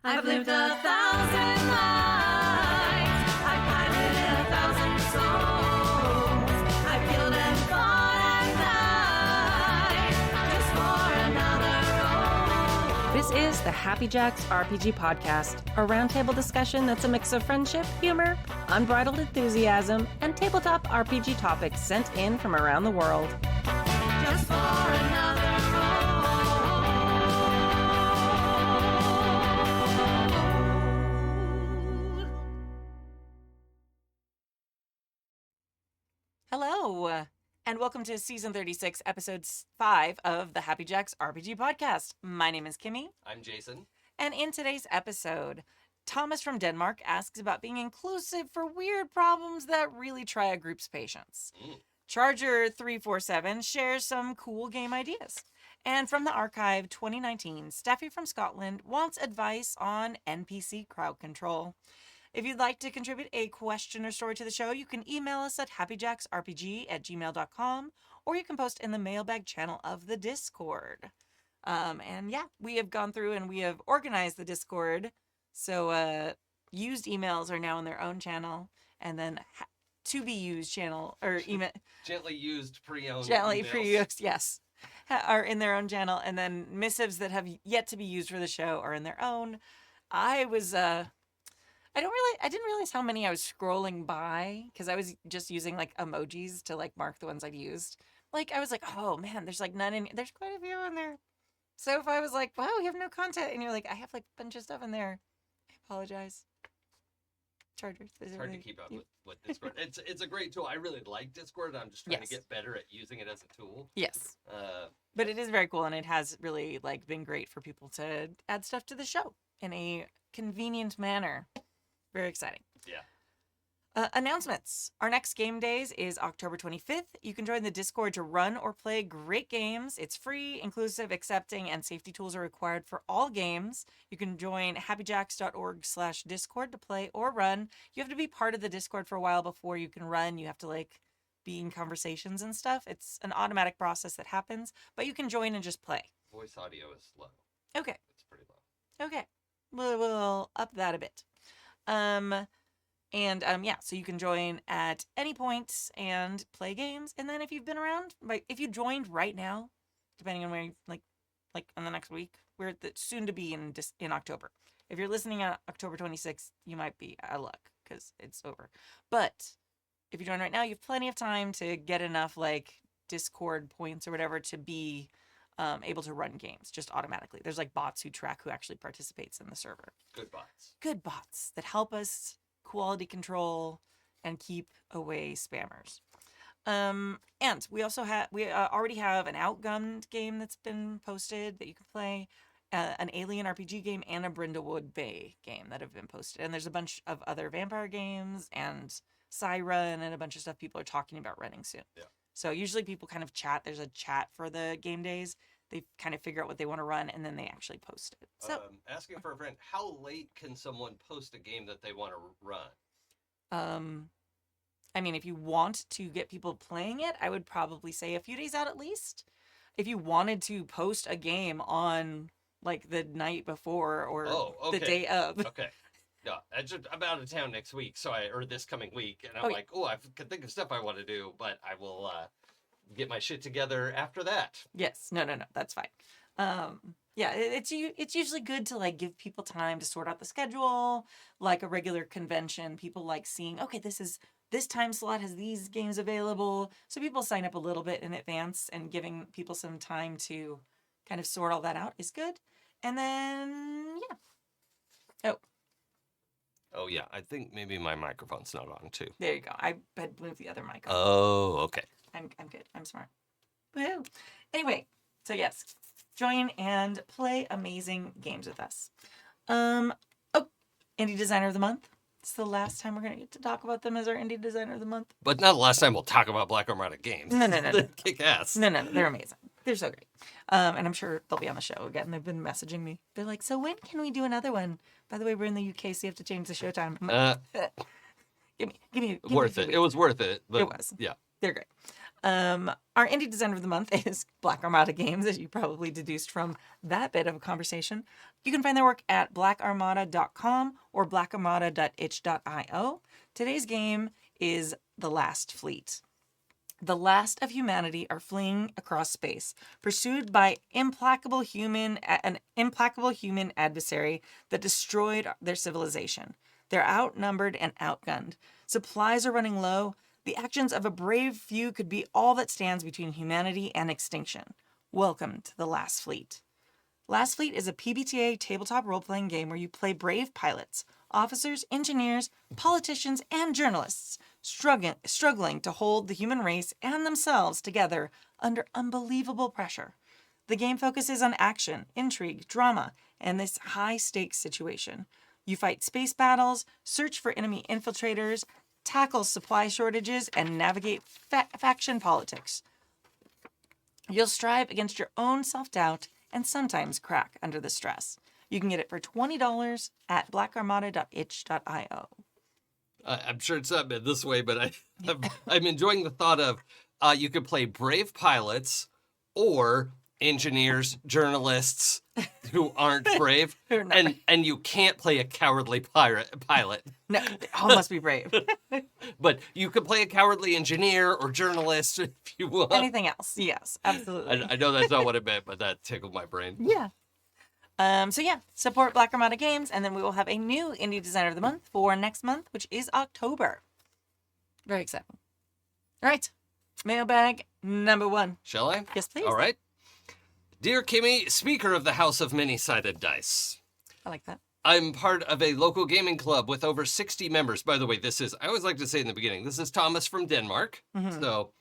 I've lived 1,000 lives. I've piloted 1,000 souls. I've killed and fought at night just for another role. This is the Happy Jacks RPG podcast, a roundtable discussion that's a mix of friendship, humor, unbridled enthusiasm, and tabletop RPG topics sent in from around the world. Just for another role. Hello, and welcome to Season 36, Episode 5 of the Happy Jacks RPG podcast. My name is Kimmy, I'm Jason. and in today's episode, Thomas from Denmark asks about being inclusive for weird problems that really try a group's patience. Charger347 shares some cool game ideas. And from the archive 2019, Steffi from Scotland wants advice on NPC crowd control. If you'd like to contribute a question or story to the show, you can email us at happyjacksrpg@gmail.com, or you can post in the mailbag channel of the Discord. And yeah, we have gone through and we have organized the Discord. So used emails are now in their own channel, and then to be used channel or email Gently used pre-owned gently emails. pre-used, yes, are in their own channel, and then missives that have yet to be used for the show are in their own. I didn't realize how many I was scrolling by because I was just using like emojis to like mark the ones I'd used. Like I was like, oh man, there's like none in. There's quite a few in there. So if I was like, wow, you have no content, and you're like, I have like a bunch of stuff in there, I apologize. Chargers. It's hard to keep up with Discord. It's a great tool. I really like Discord. I'm just trying to get better at using it as a tool. Yes. But it is very cool, and it has really like been great for people to add stuff to the show in a convenient manner. Very exciting. Yeah. Announcements. Our next game days is October 25th. You can join the Discord to run or play great games. It's free, inclusive, accepting, and safety tools are required for all games. You can join happyjacks.org/Discord to play or run. You have to be part of the Discord for a while before you can run. You have to like be in conversations and stuff. It's an automatic process that happens, but you can join and just play. Voice audio is low. Okay. It's pretty low. Okay. We'll up that a bit. So you can join at any point and play games. And then if you've been around, like if you joined right now, depending on where you, like on the next week, we're soon to be in October. If you're listening on October 26th, you might be out of luck because it's over. But if you join right now, you have plenty of time to get enough like Discord points or whatever to be able to run games just automatically. There's like bots who track who actually participates in the server. Good bots. Good bots that help us quality control and keep away spammers. And we also already have an Outgunned game that's been posted that you can play, an Alien RPG game, and a Brindlewood Bay game that have been posted. And there's a bunch of other vampire games and Siren and a bunch of stuff people are talking about running soon. Yeah. So usually people kind of chat. There's a chat for the game days. They kind of figure out what they want to run, and then they actually post it. So, asking for a friend, how late can someone post a game that they want to run? I mean, if you want to get people playing it, I would probably say a few days out at least. If you wanted to post a game on like the night before or the day of. Okay. Yeah, I'm out of town next week, or this coming week, and I'm I can think of stuff I want to do, but I will get my shit together after that. Yes, no, that's fine. It's usually good to like give people time to sort out the schedule, like a regular convention. People like seeing, okay, this time slot has these games available, so people sign up a little bit in advance, and giving people some time to kind of sort all that out is good. And then Oh, yeah. I think maybe my microphone's not on, too. There you go. I had moved the other mic on. Oh, okay. I'm good. I'm smart. Woohoo. Anyway, so yes, join and play amazing games with us. Indie Designer of the Month. It's the last time we're going to get to talk about them as our Indie Designer of the Month. But not the last time we'll talk about Black Armada games. No. They kick ass. No. They're amazing. They're so great. And I'm sure they'll be on the show again. They've been messaging me. They're like, so when can we do another one? By the way, we're in the UK, so you have to change the show time. Give me worth it. It was worth it. But it was. Yeah. They're great. Our indie designer of the month is Black Armada Games, as you probably deduced from that bit of a conversation. You can find their work at blackarmada.com or blackarmada.itch.io. Today's game is The Last Fleet. The last of humanity are fleeing across space, pursued by an implacable human adversary that destroyed their civilization. They're outnumbered and outgunned. Supplies are running low. The actions of a brave few could be all that stands between humanity and extinction. Welcome to The Last Fleet. Last Fleet is a PBTA tabletop role-playing game where you play brave pilots, officers, engineers, politicians, and journalists, struggling to hold the human race and themselves together under unbelievable pressure. The game focuses on action, intrigue, drama, and this high-stakes situation. You fight space battles, search for enemy infiltrators, tackle supply shortages, and navigate faction politics. You'll strive against your own self-doubt and sometimes crack under the stress. You can get it for $20 at blackarmada.itch.io. I'm sure it's not meant this way, but I'm enjoying the thought of you could play brave pilots or engineers, journalists who aren't brave, and you can't play a cowardly pilot. No, they all must be brave. But you could play a cowardly engineer or journalist if you want. Anything else? Yes, absolutely. I know that's not what it meant, but that tickled my brain. Yeah. Support Black Armada Games, and then we will have a new Indie Designer of the Month for next month, which is October. Very exciting. All right. Mailbag number 1. Shall I? Yes, please. All right. Dear Kimmy, Speaker of the House of Many-Sided Dice. I like that. I'm part of a local gaming club with over 60 members. By the way, I always like to say in the beginning, this is Thomas from Denmark. Mm-hmm. So,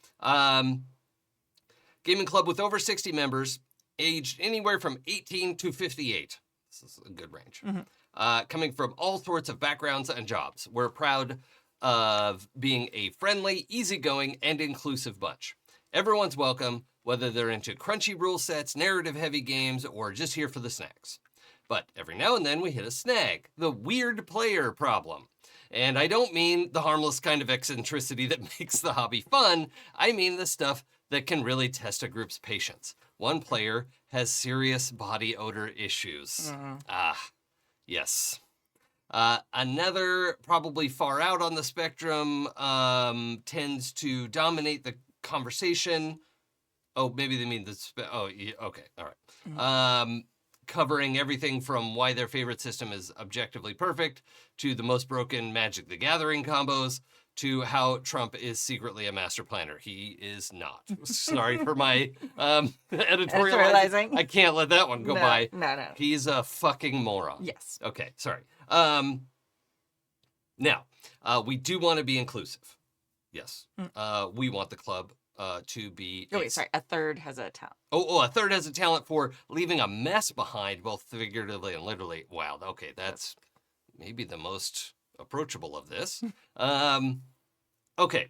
gaming club with over 60 members, aged anywhere from 18 to 58. This is a good range. Mm-hmm. Coming from all sorts of backgrounds and jobs. We're proud of being a friendly, easygoing, and inclusive bunch. Everyone's welcome, whether they're into crunchy rule sets, narrative-heavy games, or just here for the snacks. But every now and then we hit a snag, the weird player problem. And I don't mean the harmless kind of eccentricity that makes the hobby fun. I mean the stuff that can really test a group's patience. One player has serious body odor issues. Yes. Another, probably far out on the spectrum, tends to dominate the conversation. Oh, maybe they mean okay, all right. Mm-hmm. Covering everything from why their favorite system is objectively perfect, to the most broken Magic the Gathering combos, to how Trump is secretly a master planner. He is not. Sorry for my editorializing. I can't let that one go by. No. He's a fucking moron. Yes. Okay, sorry. Now, we do want to be inclusive. Yes. We want the club to be... Oh, wait, sorry. A third has a talent. Oh, a third has a talent for leaving a mess behind, both figuratively and literally. Wow, okay, that's maybe the most approachable of this. Okay.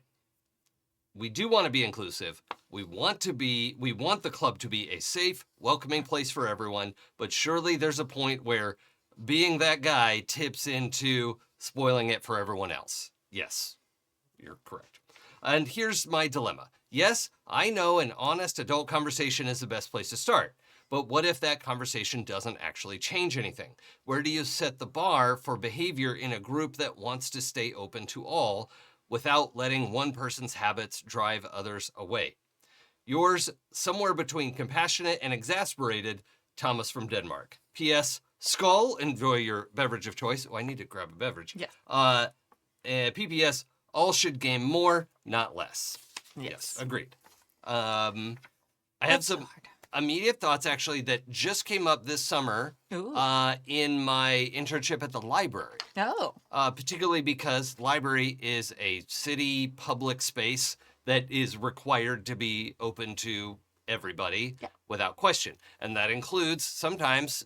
We do want to be inclusive. We want the club to be a safe, welcoming place for everyone, but surely there's a point where being that guy tips into spoiling it for everyone else. Yes, you're correct. And here's my dilemma. Yes, I know an honest adult conversation is the best place to start. But what if that conversation doesn't actually change anything? Where do you set the bar for behavior in a group that wants to stay open to all without letting one person's habits drive others away? Yours, somewhere between compassionate and exasperated, Thomas from Denmark. P.S. Skull, enjoy your beverage of choice. Oh, I need to grab a beverage. Yeah. P.P.S. All should game more, not less. Yes. Agreed. I have some immediate thoughts, actually, that just came up this summer in my internship at the library. Oh. Particularly because library is a city public space that is required to be open to everybody without question. And that includes sometimes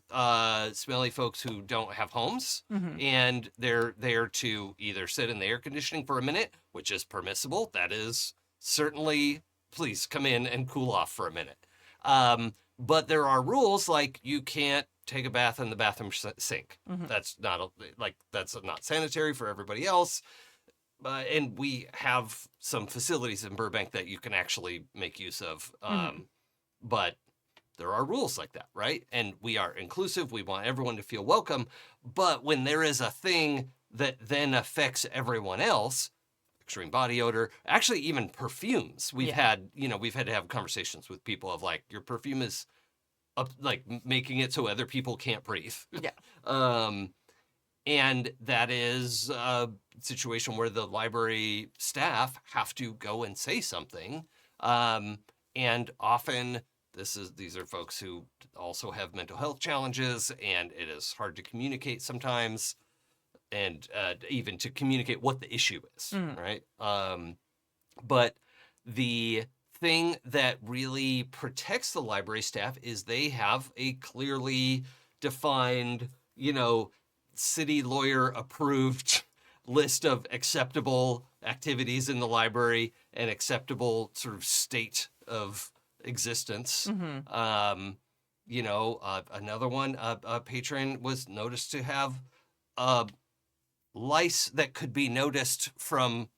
smelly folks who don't have homes, and they're there to either sit in the air conditioning for a minute, which is permissible. That is certainly, please come in and cool off for a minute. But there are rules like you can't take a bath in the bathroom sink. That's not that's not sanitary for everybody else. and we have some facilities in Burbank that you can actually make use of. But there are rules like that, right? And we are inclusive. We want everyone to feel welcome. But when there is a thing that then affects everyone else, extreme body odor, actually even perfumes, we've had to have conversations with people of like, your perfume is like making it so other people can't breathe. Yeah. And that is a situation where the library staff have to go and say something. And often these are folks who also have mental health challenges, and it is hard to communicate sometimes, and even to communicate what the issue is, right? But the thing that really protects the library staff is they have a clearly defined, city lawyer approved list of acceptable activities in the library and acceptable sort of state of existence. Another one, a patron was noticed to have lice that could be noticed from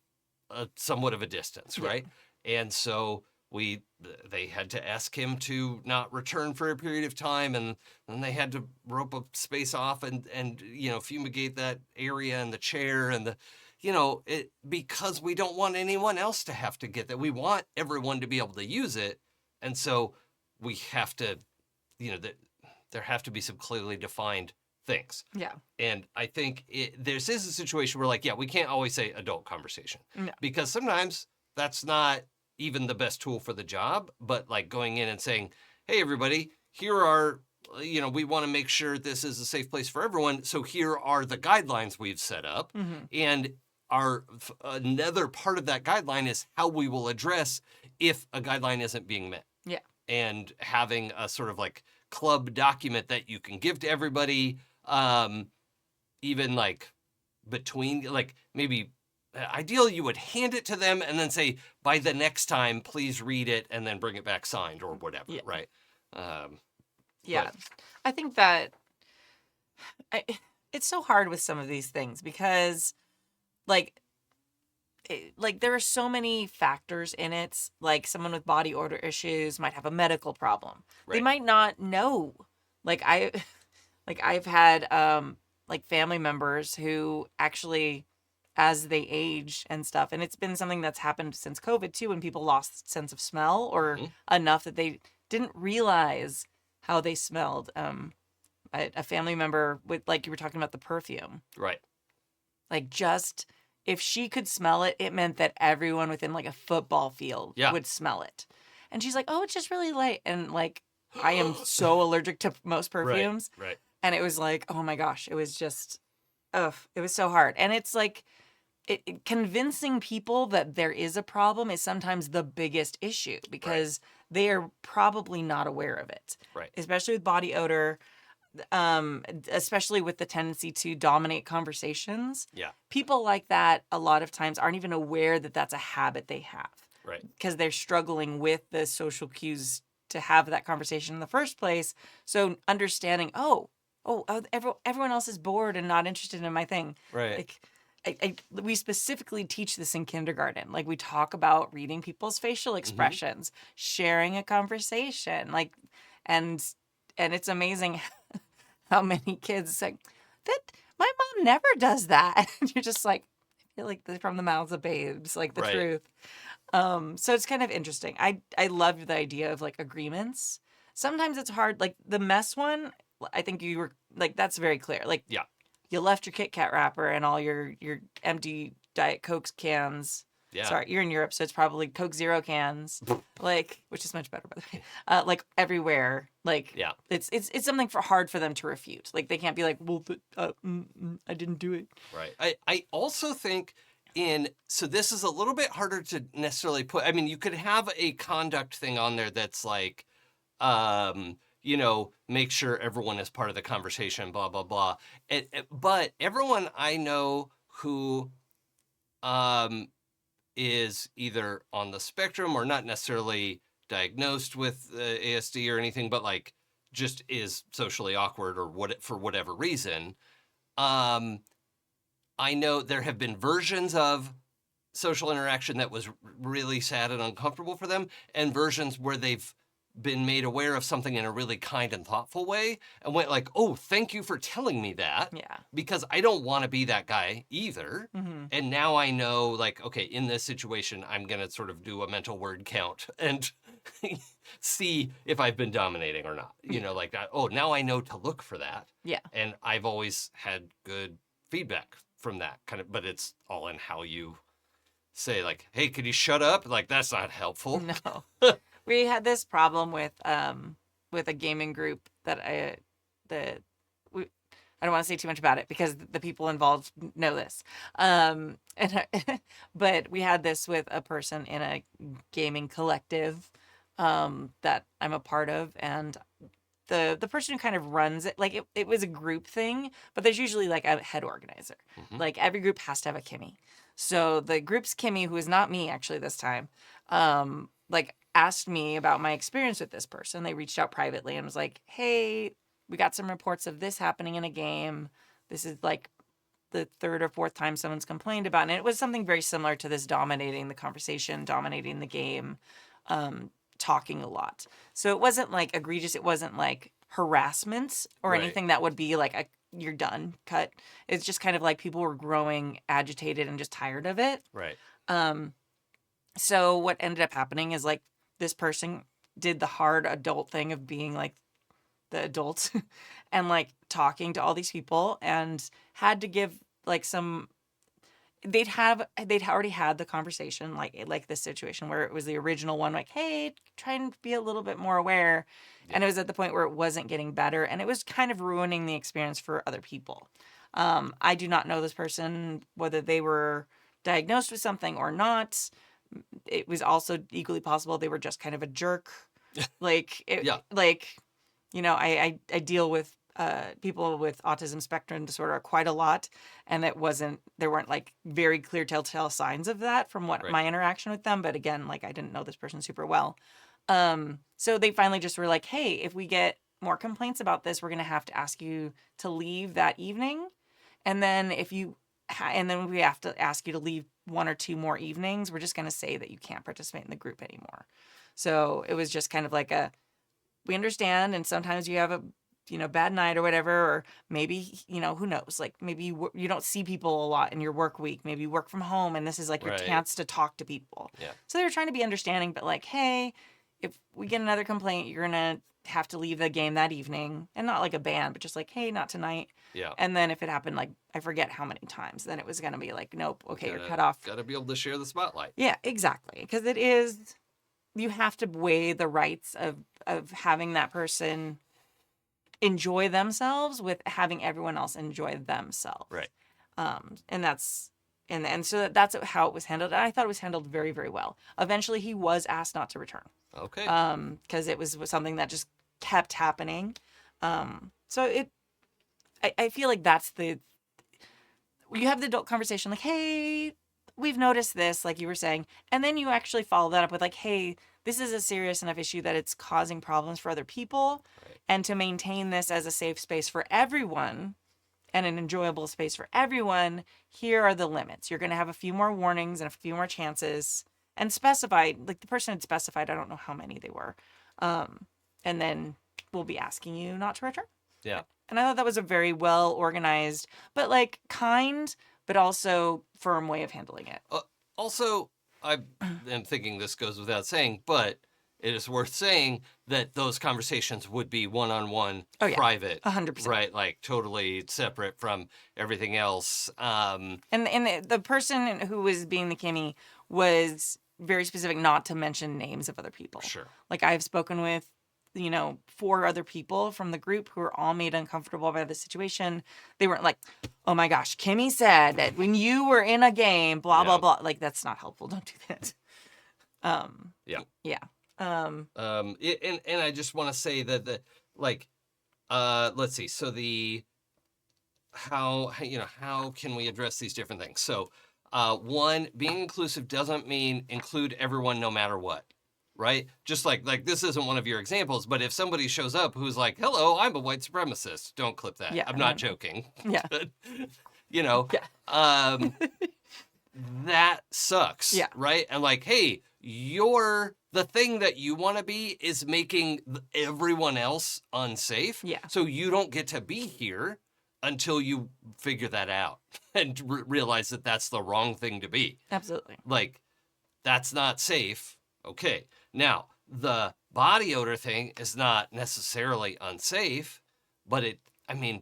somewhat of a distance, right? And so they had to ask him to not return for a period of time, and then they had to rope a space off and fumigate that area and the chair and because we don't want anyone else to have to get that. We want everyone to be able to use it, and so we have to, there have to be some clearly defined things. Yeah. And I think this is a situation where, we can't always say adult conversation. No. Because sometimes that's not even the best tool for the job, but going in and saying, hey, everybody, here are, we want to make sure this is a safe place for everyone. So here are the guidelines we've set up. And another part of that guideline is how we will address if a guideline isn't being met. Yeah. And having a sort of club document that you can give to everybody, even between, maybe ideally you would hand it to them and then say, by the next time, please read it and then bring it back signed or whatever, right? Yeah. I think that it's so hard with some of these things because there are so many factors in it. Like someone with body odor issues might have a medical problem. Right. They might not know. I've had family members who actually, as they age and stuff, and it's been something that's happened since COVID too, when people lost sense of smell or enough that they didn't realize how they smelled. A family member with, you were talking about the perfume. Right. Just if she could smell it, it meant that everyone within a football field would smell it. And she's like, oh, it's just really light. And I am so allergic to most perfumes. Right. And it was oh my gosh, it was just, it was so hard. And it's convincing people that there is a problem is sometimes the biggest issue because they are probably not aware of it. Right. Especially with body odor. Especially with the tendency to dominate conversations. Yeah. People like that a lot of times aren't even aware that that's a habit they have. Right. Because they're struggling with the social cues to have that conversation in the first place. So understanding, everyone else is bored and not interested in my thing. Right. We specifically teach this in kindergarten. We talk about reading people's facial expressions, sharing a conversation, and it's amazing how many kids say that my mom never does that. And you're just I feel they're from the mouths of babes, the truth. So it's kind of interesting. I love the idea of agreements. Sometimes it's hard. The mess one, I think you were that's very clear. You left your Kit Kat wrapper and all your empty Diet Coke cans. Yeah. Sorry, you're in Europe, so it's probably Coke Zero cans, which is much better, by the way. Everywhere, it's something hard for them to refute. They can't be well, but I didn't do it. Right. I also think so this is a little bit harder to necessarily put. I mean, you could have a conduct thing on there that's make sure everyone is part of the conversation, blah blah blah. But everyone I know who, is either on the spectrum or not necessarily diagnosed with ASD or anything, but just is socially awkward or for whatever reason. I know there have been versions of social interaction that was really sad and uncomfortable for them, and versions where they've been made aware of something in a really kind and thoughtful way and went like, oh, thank you for telling me that. Yeah. Because I don't want to be that guy either. Mm-hmm. And now I know, like, okay, in this situation, I'm going to sort of do a mental word count and see if I've been dominating or not. You know, like, oh, now I know to look for that. Yeah. And I've always had good feedback from that kind of, but it's all in how you say, like, hey, could you shut up? Like, that's not helpful. No. We had this problem with a gaming group that I don't want to say too much about it because the people involved know this. But we had this with a person in a gaming collective that I'm a part of, and the person who kind of runs it, like it was a group thing, but there's usually like a head organizer. Mhm. Like every group has to have a Kimmy. So the group's Kimmy, who is not me actually this time, like asked me about my experience with this person. They reached out privately and was like, hey, we got some reports of this happening in a game. This is like the third or fourth time someone's complained about it. And it was something very similar to this dominating the conversation, dominating the game, talking a lot. So it wasn't like egregious. It wasn't like harassment or Right. anything that would be like you're done, cut. It's just kind of like people were growing agitated and just tired of it. Right. So what ended up happening is like this person did the hard adult thing of being like the adult and like talking to all these people and had to give like some they'd already had the conversation like this situation where it was the original one, like, hey, try and be a little bit more aware. And it was at the point where it wasn't getting better and it was kind of ruining the experience for other people. I do not know this person, whether they were diagnosed with something or not. It was also equally possible they were just kind of a jerk. Like, Yeah. like, you know, I deal with people with autism spectrum disorder quite a lot, and there weren't like very clear telltale signs of that from what Right. my interaction with them. But again, like I didn't know this person super well. So they finally just were like, hey, if we get more complaints about this, we're going to have to ask you to leave that evening. And then and then we have to ask you to leave 1 or 2 more evenings. We're just going to say that you can't participate in the group anymore. So it was just kind of like we understand. And sometimes you have a, bad night or whatever, or maybe, who knows, like maybe you don't see people a lot in your work week. Maybe you work from home and this is like your Right. chance to talk to people. Yeah. So they were trying to be understanding, but like, hey, if we get another complaint, you're going to have to leave the game that evening, and not like a ban, but just like, hey, not tonight. Yeah. And then if it happened, like, I forget how many times, then it was going to be like, nope, okay, you're Gotta- cut off. Gotta be able to share the spotlight. Yeah, exactly. Because you have to weigh the rights of having that person enjoy themselves with having everyone else enjoy themselves. Right. And so that's how it was handled. And I thought it was handled very, very well. Eventually, he was asked not to return. Okay. Because it was something that just kept happening. So I feel like you have the adult conversation, like, hey, we've noticed this, like you were saying, and then you actually follow that up with like, hey, this is a serious enough issue that it's causing problems for other people, Right. and to maintain this as a safe space for everyone and an enjoyable space for everyone, here are the limits. You're going to have a few more warnings and a few more chances, and specified, like the person had specified, I don't know how many they were, and then we'll be asking you not to return. Yeah. And I thought that was a very well organized, but like kind, but also firm way of handling it. Also, I am thinking this goes without saying, but it is worth saying that those conversations would be one-on-one, Oh, yeah. private, 100%. right? Like totally separate from everything else. And the person who was being the Kimmy was very specific not to mention names of other people. Sure. Like I've spoken with, 4 other people from the group who were all made uncomfortable by the situation. They weren't like, oh my gosh, Kimmy said that when you were in a game, blah, blah, Yeah. blah. Like, that's not helpful. Don't do that. Yeah. Yeah. And I just want to say that let's see. So how can we address these different things? So, one, being inclusive doesn't mean include everyone no matter what, right? Just like this isn't one of your examples, but if somebody shows up who's like, hello, I'm a white supremacist, don't clip that. Yeah, I'm not joking. Yeah. But, Yeah. that sucks. Yeah. Right? And like, hey, the thing that you want to be is making everyone else unsafe. Yeah. So you don't get to be here until you figure that out and realize that that's the wrong thing to be. Absolutely. Like, that's not safe. Okay. Now, the body odor thing is not necessarily unsafe, but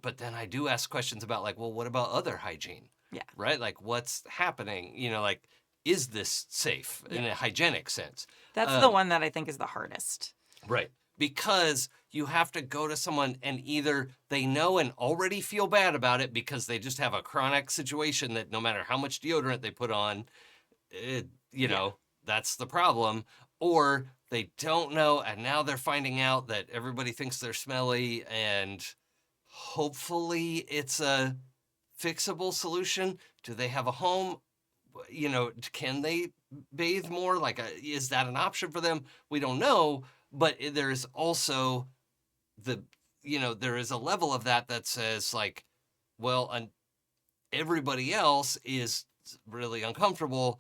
but then I do ask questions about like, well, what about other hygiene? Yeah. Right? Like, what's happening? Like, is this safe in a hygienic sense? That's the one that I think is the hardest. Right. Because you have to go to someone and either they know and already feel bad about it because they just have a chronic situation that no matter how much deodorant they put on, that's the problem. Or they don't know and now they're finding out that everybody thinks they're smelly and hopefully it's a fixable solution. Do they have a home? Can they bathe more? Like, is that an option for them? We don't know. But there is also there is a level of that says like, well, everybody else is really uncomfortable.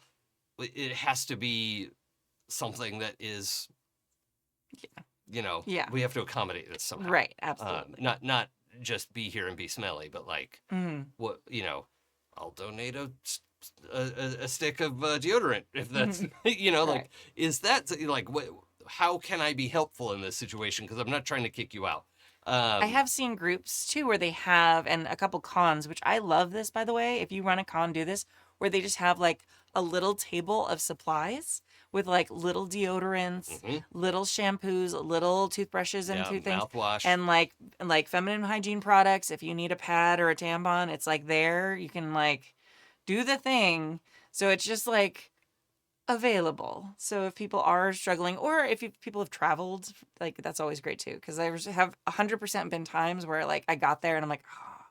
It has to be something that is, we have to accommodate it somehow. Right. Absolutely. Not just be here and be smelly, but like, what, I'll donate a stick of deodorant if that's, Right. like, is that like, how can I be helpful in this situation? Because I'm not trying to kick you out. I have seen groups too where they have, and a couple cons, which I love this, by the way. If you run a con, do this, where they just have like a little table of supplies with like little deodorants, little shampoos, little toothbrushes and things, mouthwash, and like feminine hygiene products. If you need a pad or a tampon, it's like there. You can like do the thing. So it's just like available. So if people are struggling, or if people have traveled, like that's always great too. Because I have 100% been times where like I got there and I'm like, oh,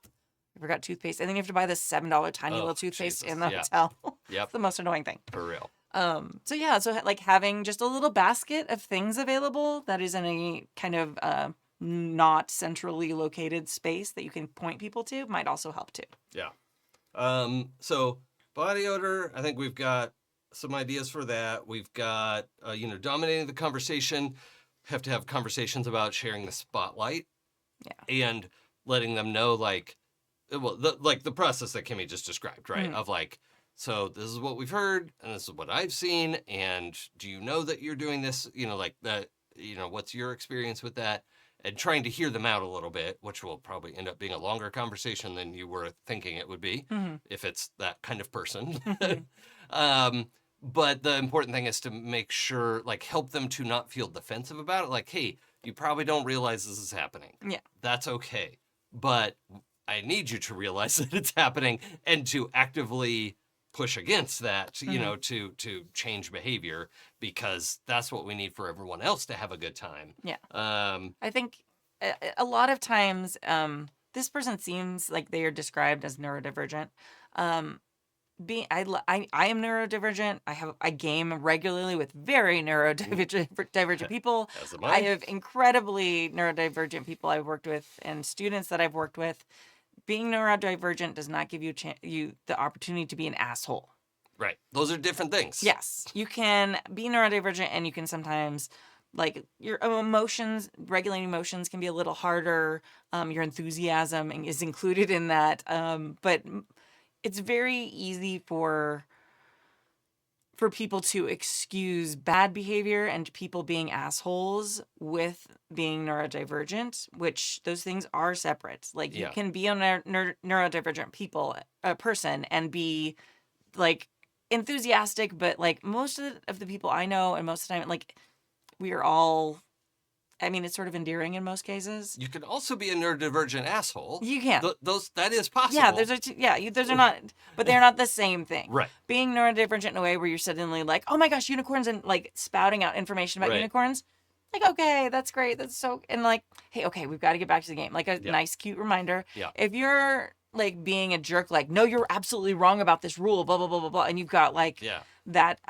I forgot toothpaste, and then you have to buy this $7 tiny little toothpaste in the hotel. Yep. It's the most annoying thing. For real. So like having just a little basket of things available that is in a kind of not centrally located space that you can point people to might also help too. Yeah. So body odor, I think we've got some ideas for that. We've got, dominating the conversation. Have to have conversations about sharing the spotlight. Yeah. And letting them know, like, well, the process that Kimmy just described, right? Mm-hmm. Of like, so this is what we've heard, and this is what I've seen, and do you know that you're doing this? Like that, what's your experience with that? And trying to hear them out a little bit, which will probably end up being a longer conversation than you were thinking it would be, if it's that kind of person. But the important thing is to make sure, like, help them to not feel defensive about it. Like, hey, you probably don't realize this is happening. Yeah. That's okay. But I need you to realize that it's happening and to actively push against that, to change behavior, because that's what we need for everyone else to have a good time. Yeah. I think a lot of times this person seems like they are described as neurodivergent. I am neurodivergent. I game regularly with very neurodivergent people. As am I have incredibly neurodivergent people I've worked with and students that I've worked with. Being neurodivergent does not give you the opportunity to be an asshole. Right. Those are different things. Yes. You can be neurodivergent and you can sometimes, like, your emotions, regulating emotions can be a little harder. Your enthusiasm is included in that. But it's very easy for people to excuse bad behavior and people being assholes with being neurodivergent, which those things are separate. Like, you can be a neurodivergent person and be, like, enthusiastic, but, like, most of the people I know and most of the time, like, we are all, I mean, it's sort of endearing in most cases. You can also be a neurodivergent asshole. You can. That is possible. Yeah, those are not, but they're not the same thing. Right. Being neurodivergent in a way where you're suddenly like, oh my gosh, unicorns, and like spouting out information about unicorns. Like, okay, that's great. That's so, and like, hey, okay, we've got to get back to the game. Like a nice, cute reminder. Yeah. If you're like being a jerk, like, no, you're absolutely wrong about this rule, blah, blah, blah, blah, blah. And you've got like that,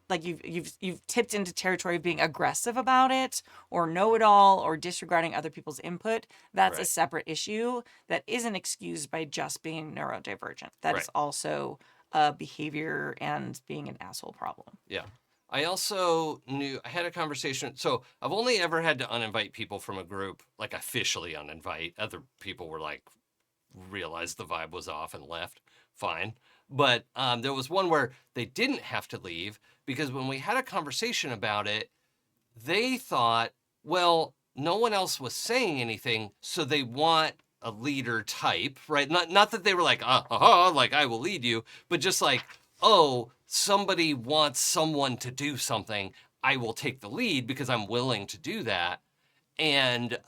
like you've tipped into territory of being aggressive about it or know-it-all or disregarding other people's input. That's a separate issue that isn't excused by just being neurodivergent. That is also a behavior and being an asshole problem. Yeah. I also I had a conversation. So I've only ever had to uninvite people from a group, like officially uninvite. Other people were like, realized the vibe was off and left. Fine. But there was one where they didn't have to leave because when we had a conversation about it, they thought, well, no one else was saying anything, so they want a leader type, right? Not that they were like, like I will lead you, but just like, oh, somebody wants someone to do something, I will take the lead because I'm willing to do that. And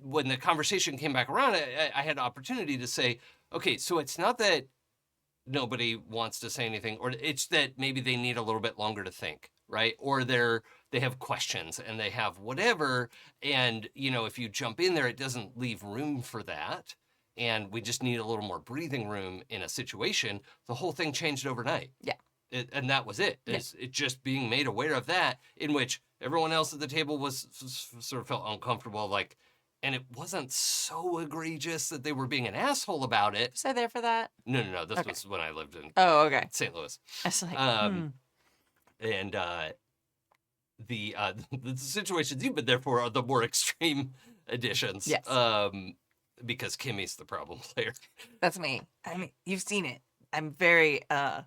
when the conversation came back around, I had an opportunity to say, okay, so it's not that nobody wants to say anything, or it's that maybe they need a little bit longer to think, right? Or they have questions and they have whatever. And, if you jump in there, it doesn't leave room for that. And we just need a little more breathing room in a situation. The whole thing changed overnight. Yeah. And that was it. It just being made aware of that, in which everyone else at the table was sort of felt uncomfortable, like, and it wasn't so egregious that they were being an asshole about it. Was I there for that? No. This was when I lived in St. Louis. I was like, And the situations you've been there for are the more extreme editions. Yes. Because Kimmy's the problem player. That's me. I mean, you've seen it. I'm very, yeah.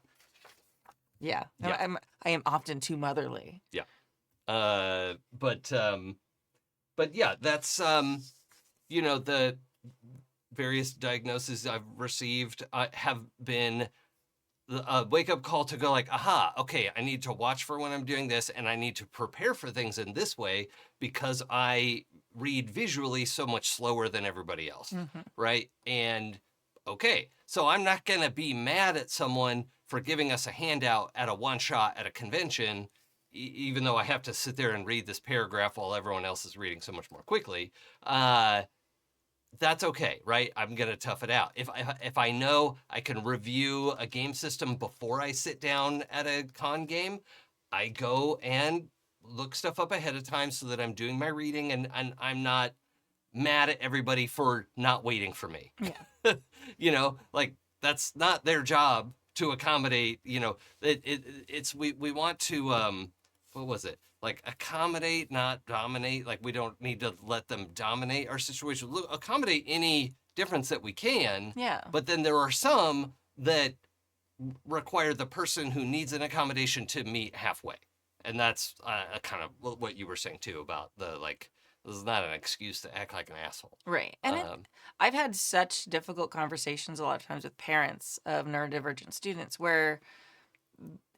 I am often too motherly. Yeah. But yeah, that's, the various diagnoses I've received have been a wake-up call to go like, aha, okay, I need to watch for when I'm doing this, and I need to prepare for things in this way because I read visually so much slower than everybody else, right? And, okay, so I'm not going to be mad at someone for giving us a handout at a one-shot at a convention, even though I have to sit there and read this paragraph while everyone else is reading so much more quickly. That's okay, right? I'm going to tough it out. If I know I can review a game system before I sit down at a con game, I go and look stuff up ahead of time so that I'm doing my reading and I'm not mad at everybody for not waiting for me. Yeah. Like that's not their job to accommodate, it's we want to, what was it? Like accommodate, not dominate. Like we don't need to let them dominate our situation. Look, accommodate any difference that we can. Yeah. But then there are some that require the person who needs an accommodation to meet halfway. And that's kind of what you were saying too about the, like, this is not an excuse to act like an asshole. Right. And I've had such difficult conversations a lot of times with parents of neurodivergent students where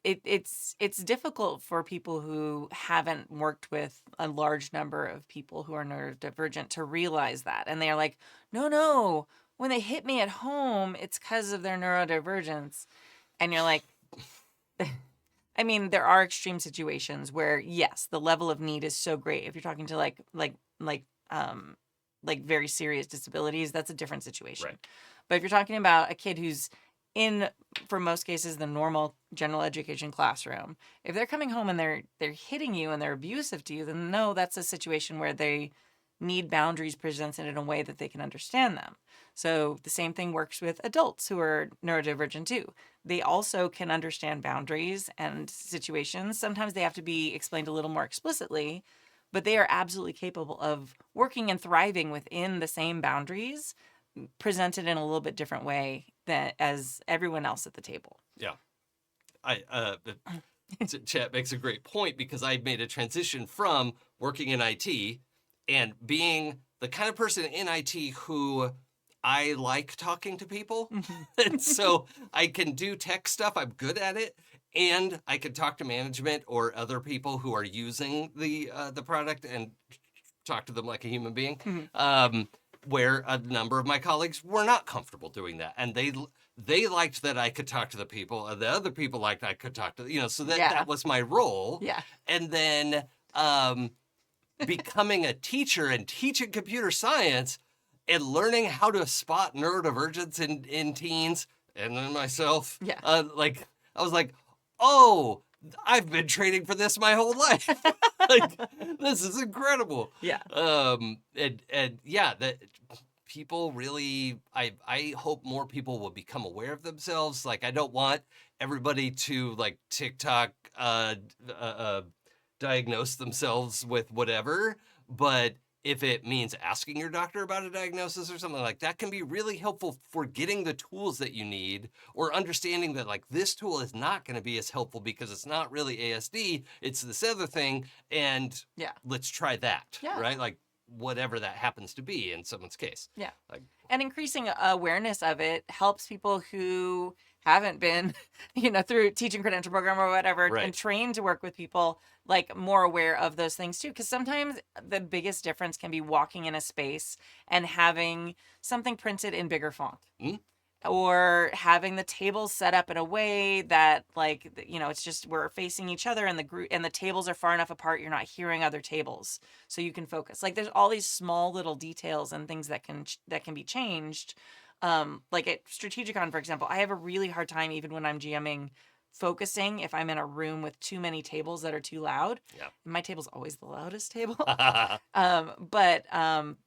it's difficult for people who haven't worked with a large number of people who are neurodivergent to realize that. And they're like, no, when they hit me at home, it's because of their neurodivergence. And you're like, I mean, there are extreme situations where, yes, the level of need is so great. If you're talking to like very serious disabilities, that's a different situation. Right. But if you're talking about a kid who's in, for most cases, the normal general education classroom, if they're coming home and they're hitting you and they're abusive to you, then no, that's a situation where they need boundaries presented in a way that they can understand them. So the same thing works with adults who are neurodivergent too. They also can understand boundaries and situations. Sometimes they have to be explained a little more explicitly, but they are absolutely capable of working and thriving within the same boundaries, presented in a little bit different way than as everyone else at the table. Yeah. Chat makes a great point because I made a transition from working in IT and being the kind of person in IT who I like talking to people. And so I can do tech stuff. I'm good at it. And I can talk to management or other people who are using the product and talk to them like a human being. Where a number of my colleagues were not comfortable doing that. And they liked that I could talk to the people, and the other people liked I could talk to, so that was my role. Yeah. And then becoming a teacher and teaching computer science and learning how to spot neurodivergence in teens and then myself. Yeah. I was like, oh, I've been training for this my whole life. Like, this is incredible. Yeah. And yeah, that people really, I hope more people will become aware of themselves. Like, I don't want everybody to like TikTok diagnose themselves with whatever, but if it means asking your doctor about a diagnosis or something like that can be really helpful for getting the tools that you need, or understanding that like this tool is not going to be as helpful because it's not really ASD, it's this other thing, and Yeah. let's try that, Yeah. right? Like whatever that happens to be in someone's case. Yeah. Like, And increasing awareness of it helps people who haven't been, through teaching credential program or whatever, Right. and trained to work with people, like more aware of those things too. Because sometimes the biggest difference can be walking in a space and having something printed in bigger font. Mm. Or having the tables set up in a way that, like, it's just we're facing each other, and the group and the tables are far enough apart you're not hearing other tables, so you can focus. Like, there's all these small little details and things that can be changed. Like at Strategicon, for example, I have a really hard time, even when I'm GMing, focusing if I'm in a room with too many tables that are too loud. Yeah. My table's always the loudest table. But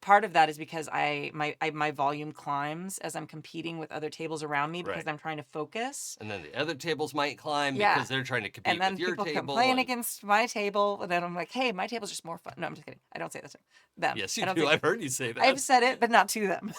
part of that is because my volume climbs as I'm competing with other tables around me, because Right. I'm trying to focus. And then the other tables might climb Yeah. because they're trying to compete And then with your people table. complain and- against my table, and then I'm like, hey, my table's just more fun. No, I'm just kidding. I don't say that to them. Yes, I you don't do. say- I've heard you say that. I've said it, but not to them.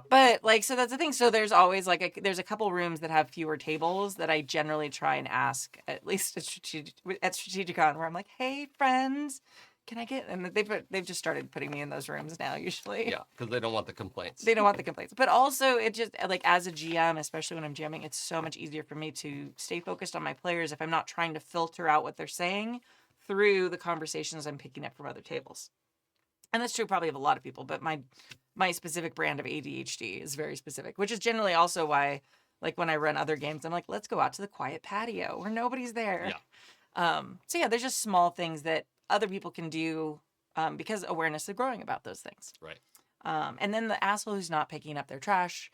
But like, so that's the thing. So there's always like there's a couple rooms that have fewer tables that I generally try and ask, at least at Strategicon, where I'm like, hey, friends, can I get? And they've just started putting me in those rooms now, usually. Yeah, because they don't want the complaints. They don't want the complaints. But also, it just, like, as a GM, especially when I'm jamming, it's so much easier for me to stay focused on my players if I'm not trying to filter out what they're saying through the conversations I'm picking up from other tables. And that's true probably of a lot of people, but my specific brand of ADHD is very specific, which is generally also why, like, when I run other games, I'm like, let's go out to the quiet patio where nobody's there. Yeah. So yeah, there's just small things that other people can do because awareness is growing about those things. Right. And then the asshole who's not picking up their trash.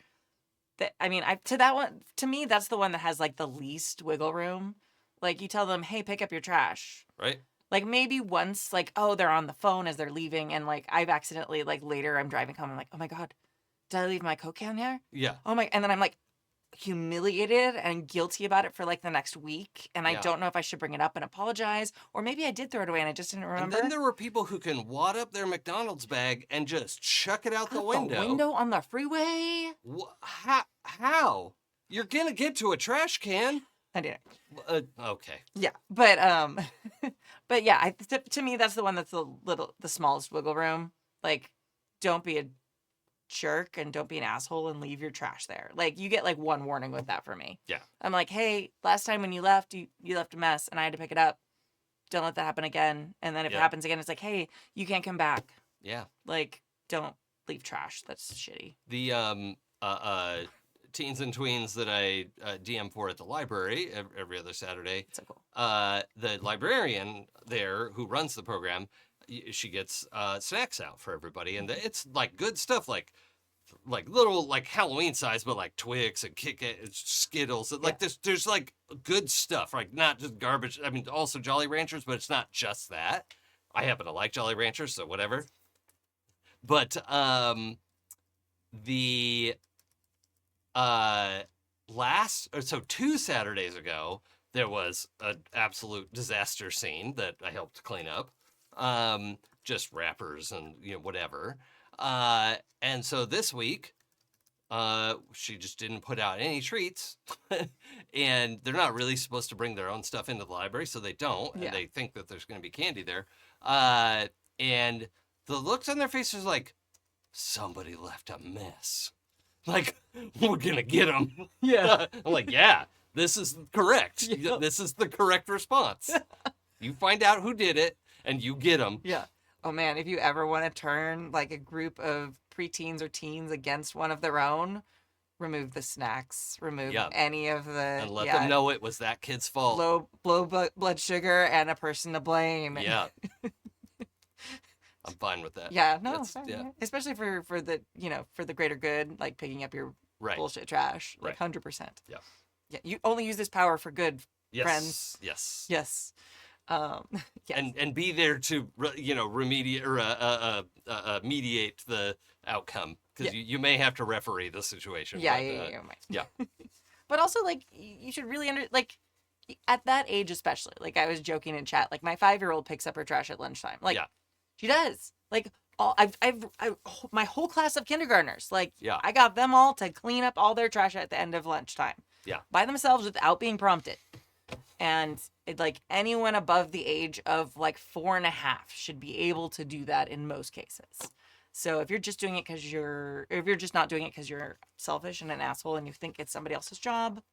To me, that's the one that has like the least wiggle room. Like, you tell them, hey, pick up your trash. Right. Like, maybe once, like, oh, they're on the phone as they're leaving, and like I've accidentally, like, later I'm driving home, I'm like, oh my God, did I leave my Coke can here? Yeah. Oh my, and then I'm like humiliated and guilty about it for like the next week, and I Yeah. don't know if I should bring it up and apologize, or maybe I did throw it away and I just didn't remember. And then there were people who can wad up their McDonald's bag and just chuck it out the Out window. the window on the freeway. How? You're gonna get to a trash can. I did it. Okay. Yeah, but but yeah, to me that's the one that's the smallest wiggle room. Like, don't be a jerk and don't be an asshole and leave your trash there. Like, you get like one warning with that for me. Yeah. I'm like, hey, last time when you left, you left a mess and I had to pick it up. Don't let that happen again. And then if Yeah. it happens again, it's like, hey, you can't come back. Yeah. Like, don't leave trash. That's shitty. The teens and tweens that I DM for at the library every other Saturday. It's so cool. The librarian there who runs the program, she gets snacks out for everybody, and it's like good stuff, like little like Halloween size, but like Twix and Skittles, and like there's like good stuff, like not just garbage. I mean, also Jolly Ranchers, but it's not just that. I happen to like Jolly Ranchers, so whatever. But the 2 Saturdays ago, there was an absolute disaster scene that I helped clean up. Just wrappers and whatever. And so this week, she just didn't put out any treats, and they're not really supposed to bring their own stuff into the library, so they don't, and they think that there's going to be candy there. And the looks on their faces like, somebody left a mess. Like, we're gonna get them. Yeah. I'm like, yeah, this is correct. Yeah. This is the correct response. You find out who did it, and you get them. Yeah. Oh man, if you ever want to turn like a group of preteens or teens against one of their own, remove the snacks, remove any of the, and let them know it was that kid's fault. Low blood sugar and a person to blame. Yeah. I'm fine with that. Yeah, no, That's- fine, yeah. yeah. Especially for the for the greater good, like picking up your Right. bullshit trash, like Right. 100%. Yeah. Yeah, you only use this power for good. Yes. friends. Yes. Yes. Yes. and be there to remediate or mediate the outcome, because you may have to referee the situation. Yeah, but, yeah. yeah. But also, like, you should really at that age especially. Like, I was joking in chat. Like, my 5-year-old picks up her trash at lunchtime. Like, Yeah. she does. Like, my whole class of kindergartners. Like, Yeah. I got them all to clean up all their trash at the end of lunchtime. Yeah. By themselves without being prompted. And like anyone above the age of like 4.5 should be able to do that in most cases. So if you're just doing it because if you're just not doing it because you're selfish and an asshole and you think it's somebody else's job,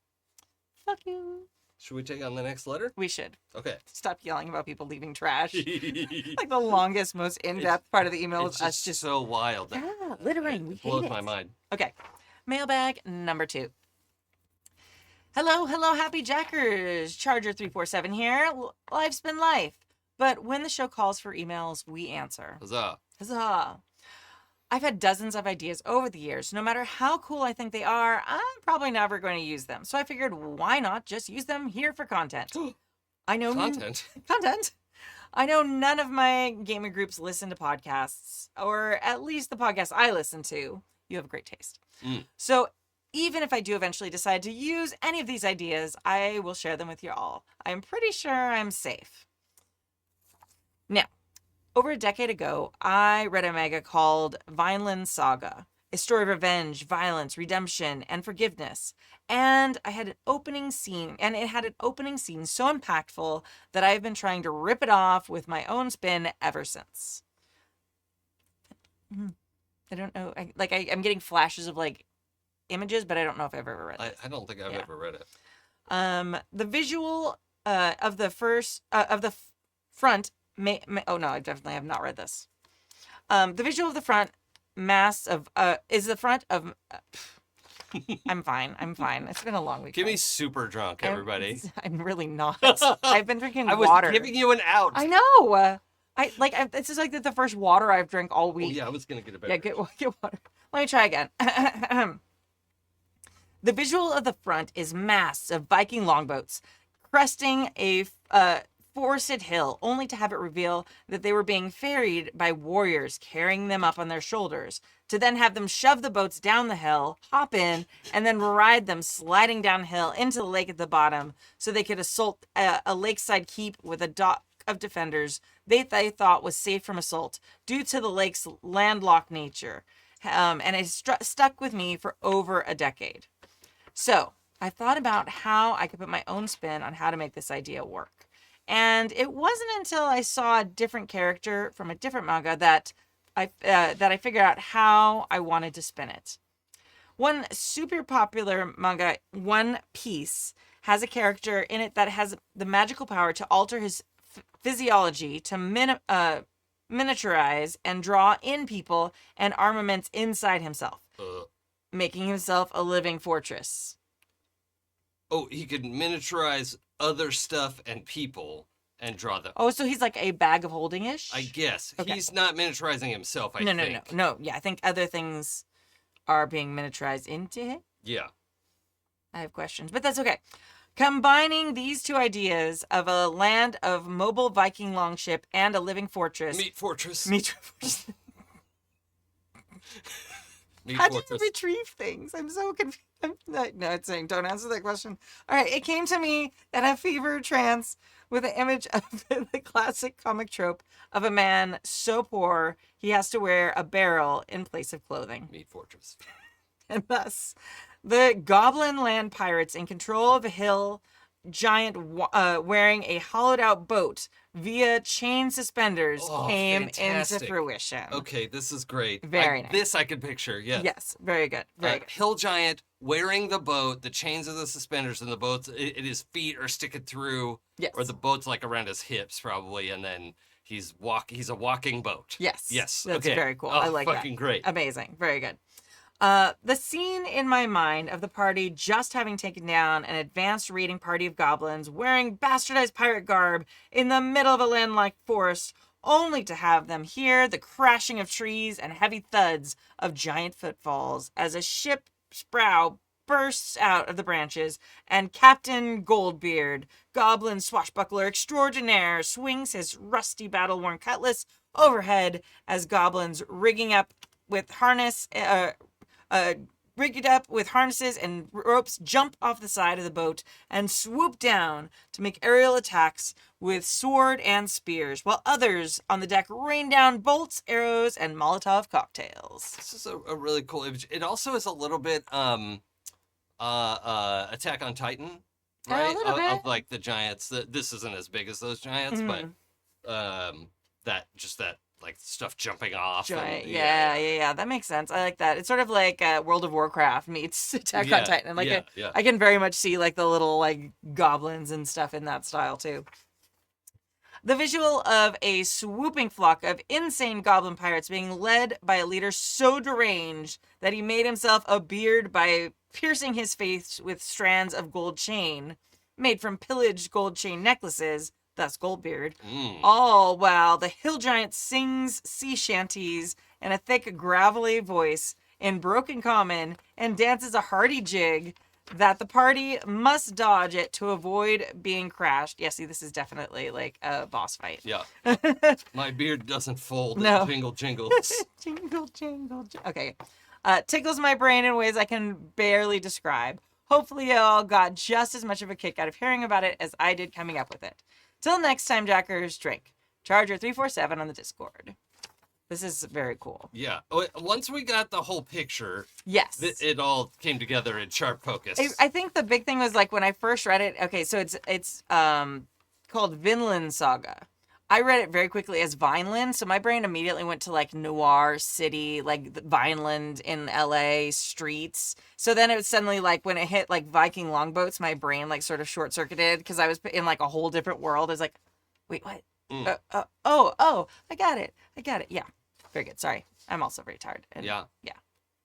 fuck you. Should we take on the next letter? We should. Okay. Stop yelling about people leaving trash. Like the longest, most in-depth part of the email is us just so wild. littering. We It blows hate my it. mind. Okay. Mailbag number 2. Hello, Happy Jackers. Charger 347 here. Life's been life. But when the show calls for emails, we answer. Huzzah. Huzzah. I've had dozens of ideas over the years. No matter how cool I think they are, I'm probably never going to use them. So I figured, why not just use them here for content? I know Content? Content. I know none of my gaming groups listen to podcasts, or at least the podcasts I listen to. You have great taste. So even if I do eventually decide to use any of these ideas, I will share them with you all. I'm pretty sure I'm safe. Now, over a decade ago, I read a manga called Vineland Saga, a story of revenge, violence, redemption, and forgiveness. And it had an opening scene so impactful that I've been trying to rip it off with my own spin ever since. I don't know. I'm getting flashes of like images, but I don't know if I've ever read it. I don't think I've ever read it. The visual of the front oh no, I definitely have not read this. The visual of the front is the front of I'm fine. It's been a long week. Get me super drunk, everybody. I'm really not. I've been drinking I was water. giving you an out. I know. This is like the first water I've drank all week. Oh, yeah, I was gonna get a better. Yeah, get water. Let me try again. The visual of the front is masts of Viking longboats cresting a forested hill, only to have it reveal that they were being ferried by warriors carrying them up on their shoulders, to then have them shove the boats down the hill, hop in, and then ride them sliding downhill into the lake at the bottom so they could assault a lakeside keep with a dock of defenders they thought was safe from assault due to the lake's landlocked nature. And it stuck with me for over a decade. So I thought about how I could put my own spin on how to make this idea work. And it wasn't until I saw a different character from a different manga that I figured out how I wanted to spin it. One super popular manga, One Piece, has a character in it that has the magical power to alter his physiology to miniaturize and draw in people and armaments inside himself, making himself a living fortress. Oh, he could miniaturize other stuff and people and draw them. Oh, so he's like a bag of holding-ish? I guess. Okay. He's not miniaturizing himself, I think. No. Yeah, I think other things are being miniaturized into him. Yeah. I have questions, but that's okay. Combining these two ideas of a land of mobile Viking longship and a living fortress. Meat Fortress. How do you retrieve things? I'm so confused. No, it's saying don't answer that question. All right, it came to me in a fever trance with an image of the classic comic trope of a man so poor he has to wear a barrel in place of clothing. Meat Fortress. And thus, the Goblin Land pirates in control of a hill giant wearing a hollowed out boat via chain suspenders came fantastic. into fruition. Okay, this is great. Very nice. This I could picture, yes. Yes, very good. Very good. Hill giant wearing the boat, the chains of the suspenders, and the boat's his feet are sticking through, Yes. or the boat's like around his hips probably, and then he's a walking boat. Yes. Yes. That's okay. very cool. I like that. Fucking great. Amazing. Very good. The scene in my mind of the party just having taken down an advanced raiding party of goblins wearing bastardized pirate garb in the middle of a landlocked forest, only to have them hear the crashing of trees and heavy thuds of giant footfalls as a ship's prow bursts out of the branches, and Captain Goldbeard, goblin swashbuckler extraordinaire, swings his rusty battle-worn cutlass overhead as goblins rigged up with harnesses and ropes jump off the side of the boat and swoop down to make aerial attacks with sword and spears, while others on the deck rain down bolts, arrows, and Molotov cocktails. This is a really cool image. It also is a little bit Attack on Titan, right? A little bit. Of like the giants. This isn't as big as those giants, but that like stuff jumping off. Giant. Yeah. That makes sense. I like that. It's sort of like World of Warcraft meets Attack on Titan. Like I can very much see like the little like goblins and stuff in that style too. The visual of a swooping flock of insane goblin pirates being led by a leader so deranged that he made himself a beard by piercing his face with strands of gold chain made from pillaged gold chain necklaces, thus Goldbeard, all while the hill giant sings sea shanties in a thick, gravelly voice in broken common and dances a hearty jig that the party must dodge it to avoid being crashed. Yeah, see, this is definitely like a boss fight. Yeah. My beard doesn't fold. No. Jingle jingles. Jingle, jingle, jingle. Okay. Tickles my brain in ways I can barely describe. Hopefully you all got just as much of a kick out of hearing about it as I did coming up with it. Till next time, Jackers, drink. Charger347 on the Discord. This is very cool. Yeah. Once we got the whole picture, yes, it all came together in sharp focus. I think the big thing was like when I first read it. Okay, so it's called Vinland Saga. I read it very quickly as Vineland, so my brain immediately went to like Noir City, like Vineland in LA streets. So then it was suddenly like when it hit like Viking longboats, my brain like sort of short circuited because I was in like a whole different world. I was like, wait, what? I got it. Yeah, very good. Sorry, I'm also very tired. And, yeah.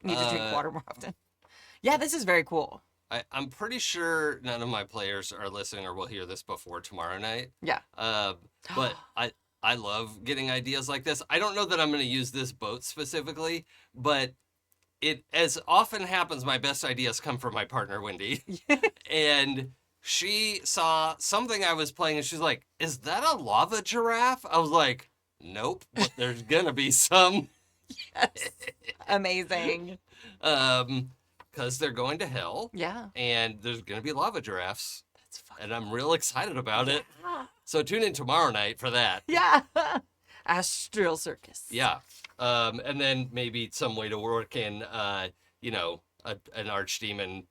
Need to drink water more often. Yeah, this is very cool. I'm pretty sure none of my players are listening or will hear this before tomorrow night. Yeah. But I love getting ideas like this. I don't know that I'm going to use this boat specifically, but it, as often happens, my best ideas come from my partner, Wendy. And she saw something I was playing and she's like, is that a lava giraffe? I was like, nope, but there's going to be some. Yes. Amazing. Because they're going to hell. Yeah. And there's going to be lava giraffes. That's fucking And I'm real excited about it. So tune in tomorrow night for that. Yeah. Astral Circus. Yeah. And then maybe some way to work in, an archdemon,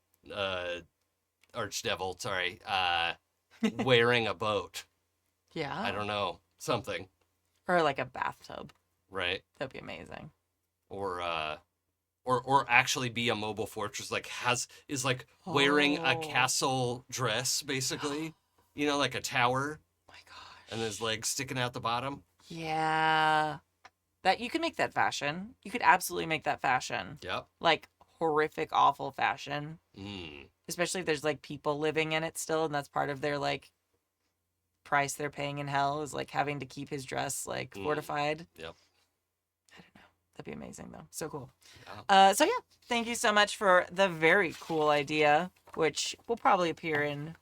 archdevil, sorry, wearing a boat. Yeah. I don't know. Something. Or like a bathtub. Right. That'd be amazing. Or actually be a mobile fortress, is wearing a castle dress, basically. Like a tower. Oh my gosh. And his legs sticking out the bottom. Yeah. That you could make that fashion. You could absolutely make that fashion. Yep. Like horrific, awful fashion. Mm. Especially if there's like people living in it still, and that's part of their like price they're paying in hell is like having to keep his dress like fortified. Yep. I don't know. That'd be amazing though. So cool. Yeah. So yeah, thank you so much for the very cool idea, which will probably appear in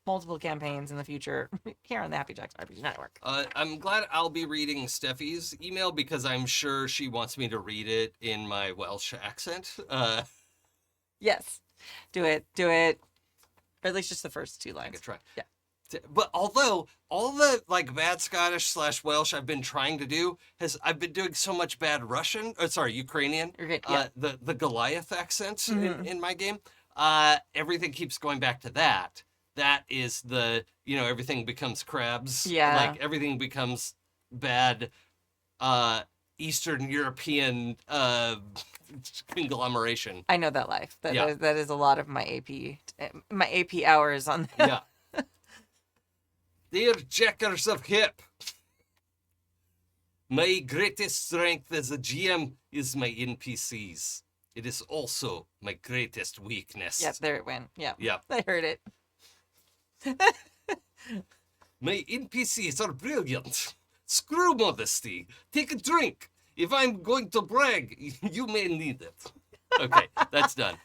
multiple campaigns in the future here on the Happy Jacks RPG Network. I'm glad I'll be reading Steffi's email because I'm sure she wants me to read it in my Welsh accent. Yes. Do it. Or at least just the first two lines. I could try. Yeah. But although all the like bad Scottish / Welsh I've been trying to do I've been doing so much bad Ukrainian. Okay, yeah. The Goliath accent in my game. Everything keeps going back to that. That is everything becomes crabs. Yeah. Like everything becomes bad Eastern European conglomeration. I know that life. Yeah. That is a lot of my AP hours on that. Yeah. Dear Jackers of Hip, my greatest strength as a GM is my NPCs. It is also my greatest weakness. Yeah, there it went. Yeah. Yeah. I heard it. My NPCs are brilliant. Screw modesty. Take a drink. If I'm going to brag, you may need it. Okay, that's done.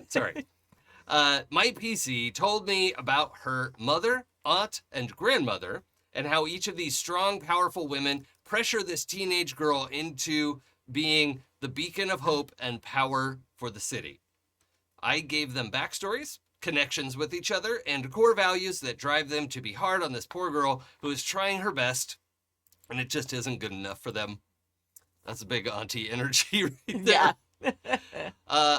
Sorry. My PC told me about her mother, aunt, and grandmother, and how each of these strong, powerful women pressure this teenage girl into being the beacon of hope and power for the city. I gave them backstories, connections with each other, and core values that drive them to be hard on this poor girl who is trying her best, and it just isn't good enough for them. That's a big auntie energy right there. Yeah.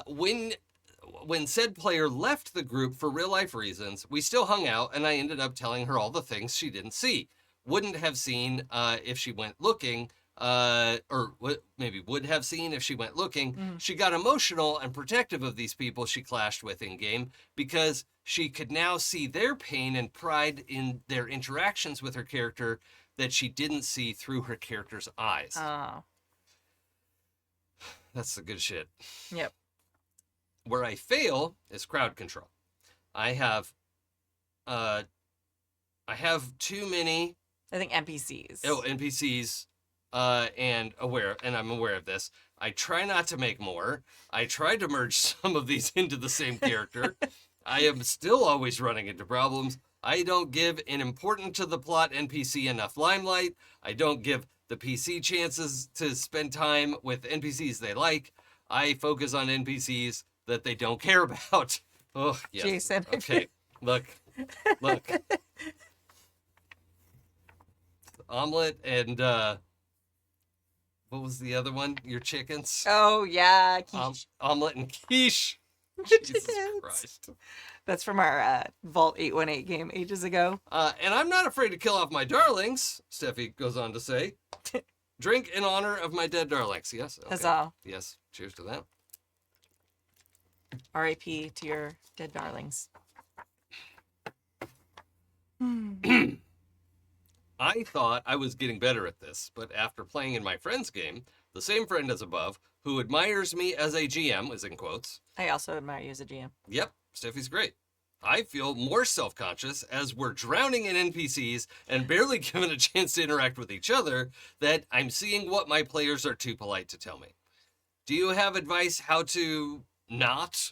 When said player left the group for real life reasons, we still hung out, and I ended up telling her all the things she didn't see, wouldn't have seen if she went looking, maybe would have seen if she went looking. She got emotional and protective of these people she clashed with in game because she could now see their pain and pride in their interactions with her character that she didn't see through her character's eyes. Oh. That's the good shit. Yep. Where I fail is crowd control. I have too many. I think NPCs. Oh, NPCs, and I'm aware of this. I try not to make more. I tried to merge some of these into the same character. I am still always running into problems. I don't give an important to the plot NPC enough limelight. I don't give the PC chances to spend time with NPCs they like. I focus on NPCs that they don't care about. Oh, yes. Jason. Okay. Look. Omelet and what was the other one? Your chickens? Oh, yeah. Quiche. Omelet and quiche. Jesus Christ. That's from our Vault 818 game ages ago. And I'm not afraid to kill off my darlings, Steffi goes on to say. Drink in honor of my dead darlings. Yes. Okay. Huzzah. Yes. Cheers to that. R.I.P. to your dead darlings. I thought I was getting better at this, but after playing in my friend's game, the same friend as above, who admires me as a GM, is in quotes. I also admire you as a GM. Yep, Steffi's great. I feel more self-conscious as we're drowning in NPCs and barely given a chance to interact with each other that I'm seeing what my players are too polite to tell me. Do you have advice how to not?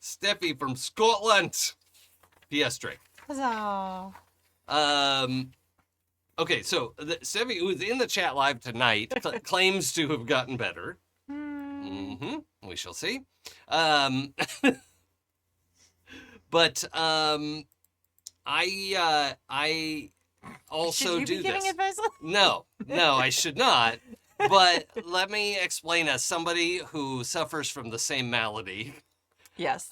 Steffi from Scotland. P.S. Drake. Huzzah. Okay, so Steffi, who's in the chat live tonight, claims to have gotten better. We shall see. But I also Should you do be giving this. advice? No, I should not. But let me explain, as somebody who suffers from the same malady. Yes.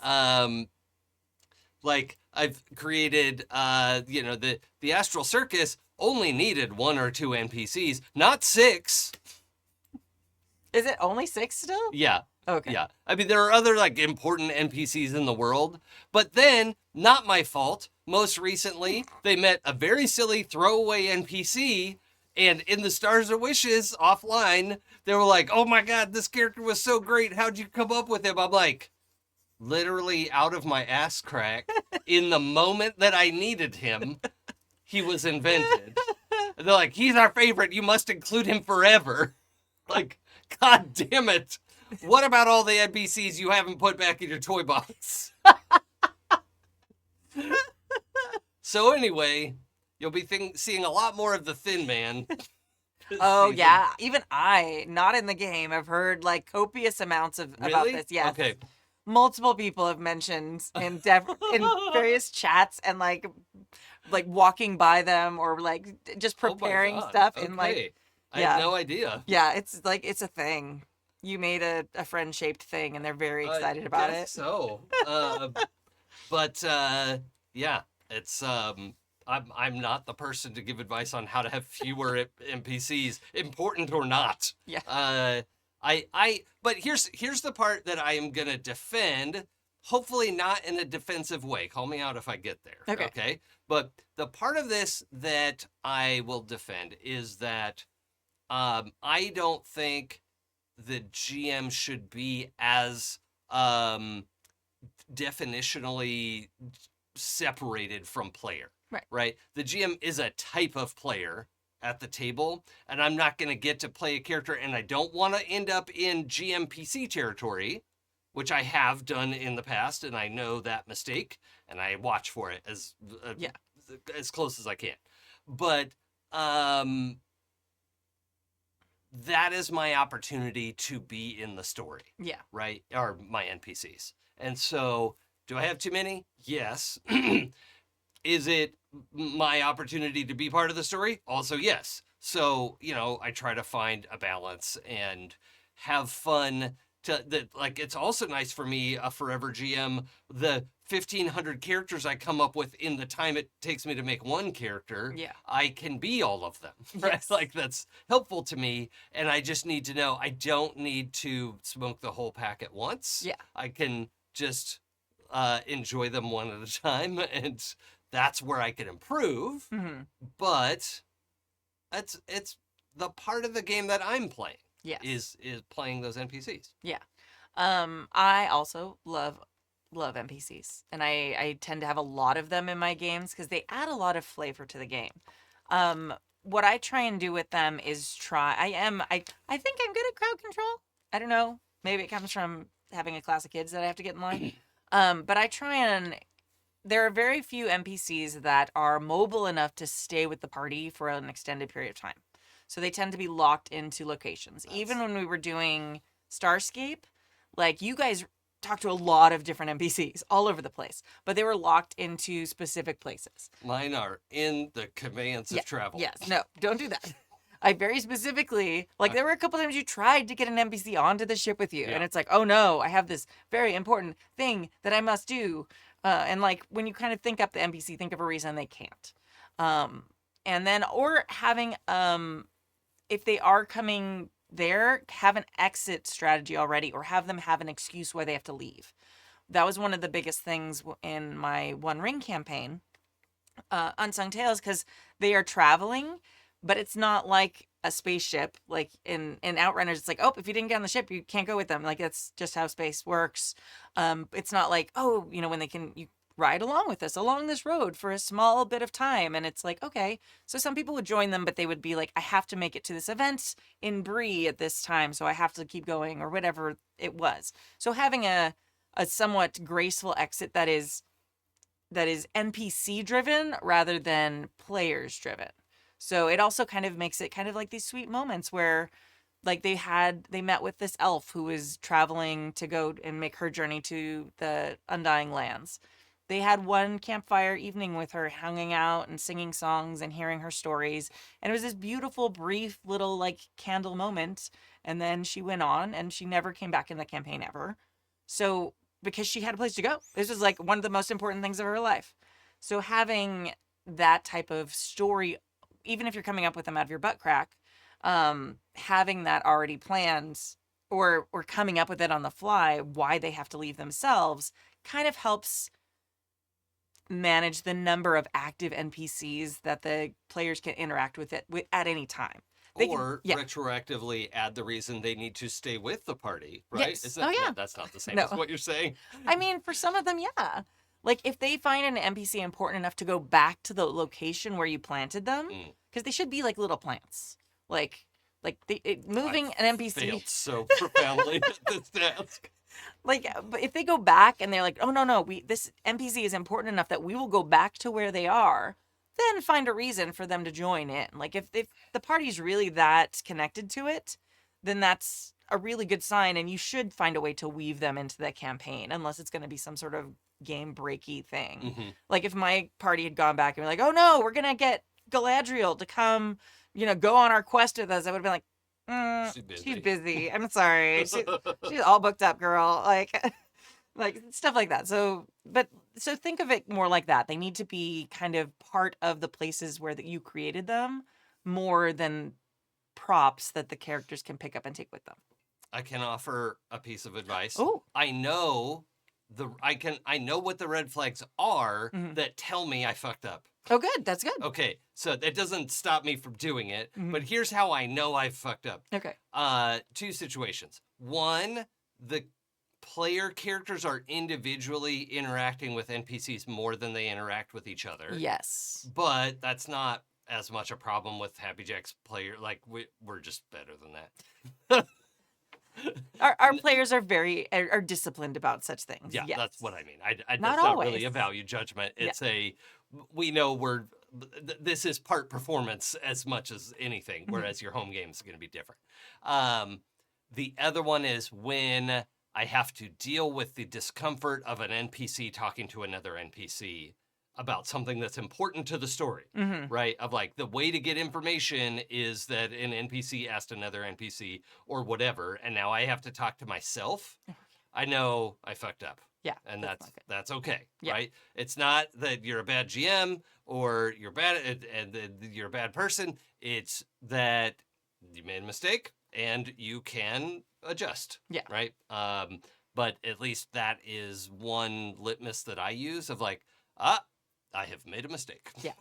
Like I've created, the Astral Circus only needed 1 or 2 NPCs, not 6. Is it only 6 still? Yeah. Okay. Yeah. I mean, there are other important NPCs in the world, but then, not my fault. Most recently, they met a very silly throwaway NPC, and in the Stars of Wishes offline, they were like, "Oh my God, this character was so great. How'd you come up with him?" I'm like, literally out of my ass crack, in the moment that I needed him, he was invented. And they're like, "He's our favorite. You must include him forever." Like, God damn it. What about all the NPCs you haven't put back in your toy box? So anyway, you'll be seeing a lot more of the Thin Man. Oh, season. yeah. Even I, not in the game, have heard copious amounts about Really? this. Yes. Okay. Multiple people have mentioned in various chats and like walking by them or just preparing Oh my God. stuff Okay. and I yeah. had no idea. Yeah, it's it's a thing. You made a friend shaped thing and they're very excited about Guess it. So, but yeah, it's I'm not the person to give advice on how to have fewer NPCs, important or not. Yeah. But here's the part that I am gonna defend. Hopefully not in a defensive way. Call me out if I get there. Okay. But the part of this that I will defend is that I don't think the GM should be as definitionally separated from player. Right? The GM is a type of player at the table, and I'm not going to get to play a character, and I don't want to end up in GM PC territory which I have done in the past, and I know that mistake, and I watch for it as close as I can. But that is my opportunity to be in the story. Yeah. Right? Or my NPCs. And so, do I have too many? Yes. Is it my opportunity to be part of the story? Also, yes. So, I try to find a balance and have fun. It's also nice for me, a forever GM, the 1,500 characters I come up with in the time it takes me to make one character. Yeah. I can be all of them. Right? Yes. That's helpful to me. And I just need to know I don't need to smoke the whole pack at once. Yeah. I can just enjoy them one at a time, and that's where I can improve. Mm-hmm. But it's the part of the game that I'm playing. Yes. Is playing those NPCs. Yeah. I also love NPCs, and I tend to have a lot of them in my games because they add a lot of flavor to the game. What I try and do with them is I think I'm good at crowd control. I don't know. Maybe it comes from having a class of kids that I have to get in line. But I try and there are very few NPCs that are mobile enough to stay with the party for an extended period of time. So they tend to be locked into locations. Even when we were doing Starscape, like you guys talked to a lot of different NPCs all over the place, but they were locked into specific places. Mine are in the conveyance of travel. Yes, no, don't do that. I very specifically, there were a couple times you tried to get an NPC onto the ship with you, and it's like, oh no, I have this very important thing that I must do. And when you kind of think up the NPC, think of a reason they can't. And then, or having, if they are coming there, have an exit strategy already, or have them have an excuse why they have to leave. That was one of the biggest things in my One Ring campaign, Unsung Tales, because they are traveling, but it's not like a spaceship. Like in Outrunners, it's like, oh, if you didn't get on the ship, you can't go with them. Like that's just how space works. It's not like, oh, when you ride along with us along this road for a small bit of time, and it's like, okay. So some people would join them, but they would be like, I have to make it to this event in Bree at this time, so I have to keep going, or whatever it was. So having a somewhat graceful exit that is NPC driven rather than players driven. So it also kind of makes it kind of like these sweet moments where they met with this elf who was traveling to go and make her journey to the Undying Lands. They had one campfire evening with her, hanging out and singing songs and hearing her stories. And it was this beautiful, brief little candle moment. And then she went on and she never came back in the campaign ever. So because she had a place to go. This was one of the most important things of her life. So having that type of story, even if you're coming up with them out of your butt crack, having that already planned or coming up with it on the fly, why they have to leave themselves, kind of helps manage the number of active NPCs that the players can interact with at any time. Retroactively add the reason they need to stay with the party, right? Yes. No, that's not the same as what you're saying. I mean, for some of them, yeah. If they find an NPC important enough to go back to the location where you planted them, because they should be like little plants. Moving an NPC. Failed so profoundly at this task. But if they go back and they're like, oh, no, this NPC is important enough that we will go back to where they are, then find a reason for them to join in. If the party's really that connected to it, then that's a really good sign, and you should find a way to weave them into the campaign, unless it's going to be some sort of game breaky thing. Mm-hmm. If my party had gone back and been like, oh no, we're going to get Galadriel to come, go on our quest with us, I would have been like, she's busy. I'm sorry. She's all booked up, girl. Stuff like that. So think of it more like that. They need to be kind of part of the places where you created them, more than props that the characters can pick up and take with them. I can offer a piece of advice. Oh, I know what the red flags are that tell me I fucked up. Oh, good. That's good. Okay, so that doesn't stop me from doing it, but here's how I know I've fucked up. Okay. 2 situations. One, the player characters are individually interacting with NPCs more than they interact with each other. Yes. But that's not as much a problem with Happy Jack's player. We're just better than that. Our players are disciplined about such things. Yeah, Yes. that's what I mean. That's Not not really always. a value judgment. Yeah. It's we know this is part performance as much as anything, whereas your home game is going to be different. The other one is when I have to deal with the discomfort of an NPC talking to another NPC about something that's important to the story, right? Of like the way to get information is that an NPC asked another NPC or whatever, and now I have to talk to myself. I know I fucked up. Yeah, And that's not good. that's okay, Yeah. right? It's not that you're a bad GM or you're bad and you're a bad person. It's that you made a mistake and you can adjust. Yeah. Right. But at least that is one litmus that I use of like, I have made a mistake. Yeah.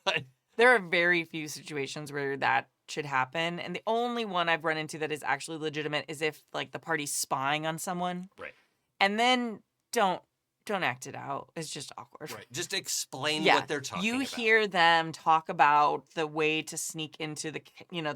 There are very few situations where that should happen, and the only one I've run into that is actually legitimate is if like the party's spying on someone, Right. and then don't act it out. It's just awkward. Right. Just explain Yeah, what they're talking you about. hear them talk about the way to sneak into the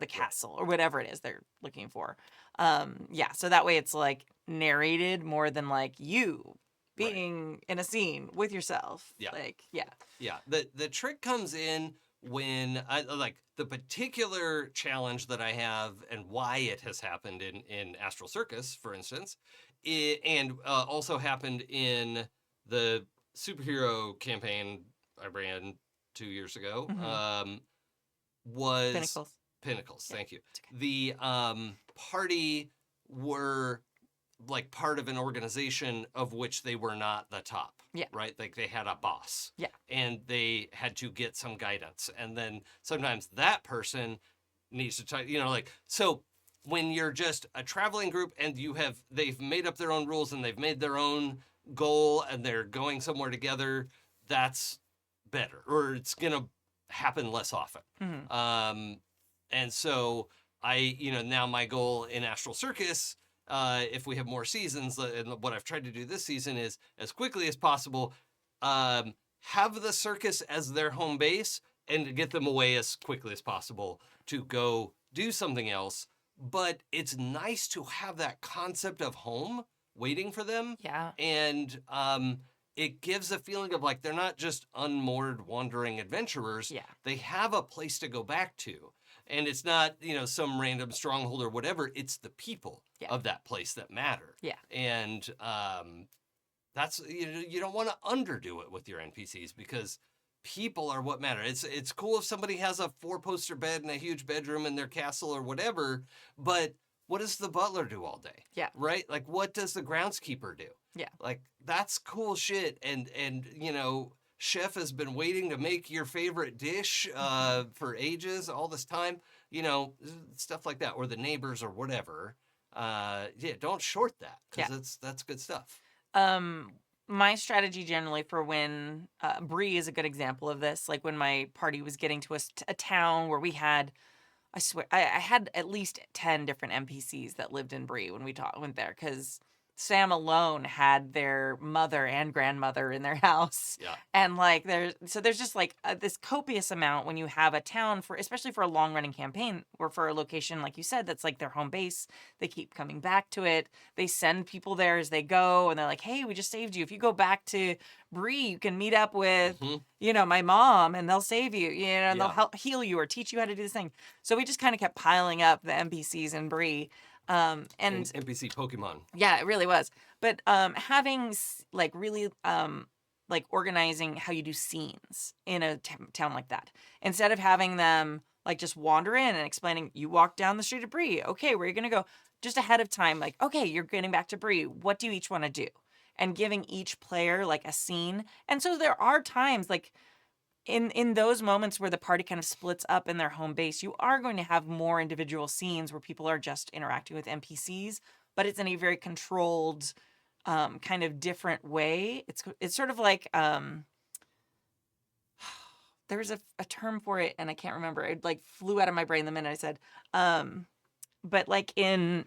castle or whatever it is they're looking for. Yeah, so that way it's like narrated more than like you being in a scene with yourself. Yeah. Like, yeah. Yeah, the trick comes in when I like the particular challenge that I have and why it has happened in Astral Circus, for instance, and also happened in the superhero campaign I ran 2 years ago. Was Pinnacles. Yeah, Thank you. it's okay. The party were like part of an organization of which they were not the top. Yeah. Right? Like they had a boss. Yeah. And they had to get some guidance. And then sometimes that person needs to try, like, so when you're just a traveling group and they've made up their own rules and they've made their own goal and they're going somewhere together, that's better, or it's going to happen less often. And so now my goal in Astral Circus, if we have more seasons, and what I've tried to do this season is as quickly as possible, have the circus as their home base and get them away as quickly as possible to go do something else. But it's nice to have that concept of home waiting for them. Yeah. And it gives a feeling of like they're not just unmoored wandering adventurers. Yeah. They have a place to go back to. And it's not, some random stronghold or whatever. It's the people of that place that matter. Yeah. And that's, you don't want to underdo it with your NPCs because people are what matter. It's cool if somebody has a 4-poster bed and a huge bedroom in their castle or whatever, but what does the butler do all day? Yeah. Right? Like, what does the groundskeeper do? Yeah. Like, that's cool shit. And chef has been waiting to make your favorite dish for ages, all this time, stuff like that, or the neighbors or whatever. Don't short that because that's good stuff. My strategy generally for when Bree is a good example of this, like when my party was getting to a town where we had, I swear, I had at least 10 different NPCs that lived in Bree when we went there, because Sam alone had their mother and grandmother in their house. Yeah. And like there's just like this copious amount when you have a town, especially for a long running campaign or for a location, like you said, that's like their home base. They keep coming back to it. They send people there as they go, and they're like, hey, we just saved you. If you go back to Bree, you can meet up with, my mom, and they'll save you, and they'll help heal you or teach you how to do this thing. So we just kind of kept piling up the NPCs in Bree. And NPC Pokemon. Yeah, it really was. But having like really like organizing how you do scenes in a town like that, instead of having them like just wander in and explaining, you walk down the street of Bree, okay, where are you gonna go? Just ahead of time, like, okay, you're getting back to Bree, what do you each want to do? And giving each player like a scene. And so there are times like in those moments where the party kind of splits up in their home base, you are going to have more individual scenes where people are just interacting with NPCs, but it's in a very controlled, kind of different way. It's sort of like there's a term for it, and I can't remember. It like flew out of my brain the minute I said. But like in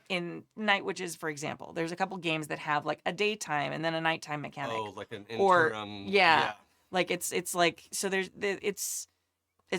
Night Witches, for example, there's a couple games that have like a daytime and then a nighttime mechanic. Oh, like an interim. Or yeah. Like it's like, so it's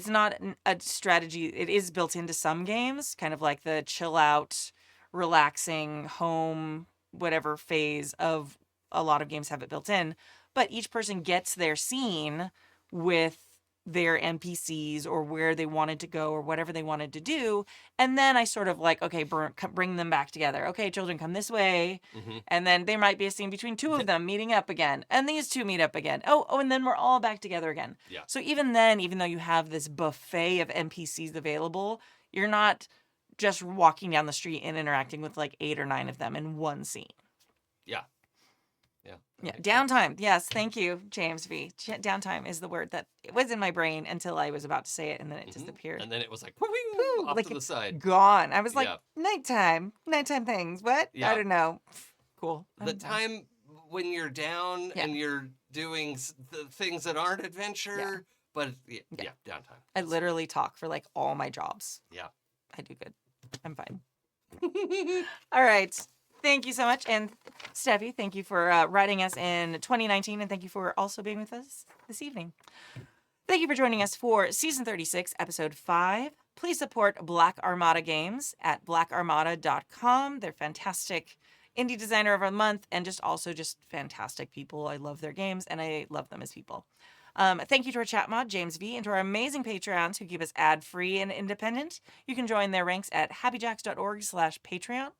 not a strategy. It is built into some games, kind of like the chill out relaxing home, whatever phase of a lot of games have it built in. But each person gets their scene with their NPCs or where they wanted to go or whatever they wanted to do. And then I sort of like, okay, bring them back together. Okay, children, come this way. And then there might be a scene between two of them meeting up again. And these two meet up again. Oh, and then we're all back together again. Yeah. So even then, even though you have this buffet of NPCs available, you're not just walking down the street and interacting with like 8 or 9 of them in one scene. Yeah. Yeah, downtime. Yes, thank you, James V. Downtime is the word that was in my brain until I was about to say it, and then it disappeared. And then it was like, woo, off like to the side. Gone. I was like, Yeah. nighttime things. What? Yeah. I don't know. Cool. The time when you're down and you're doing the things that aren't adventure, but downtime. I literally talk for like all my jobs. Yeah. I do good. I'm fine. All right. Thank you so much. And Steffi, thank you for writing us in 2019. And thank you for also being with us this evening. Thank you for joining us for Season 36, Episode 5. Please support Black Armada Games at blackarmada.com. They're fantastic indie designer of the month and just fantastic people. I love their games and I love them as people. Thank you to our chat mod, James V, and to our amazing Patreons who keep us ad-free and independent. You can join their ranks at happyjacks.org/Patreon.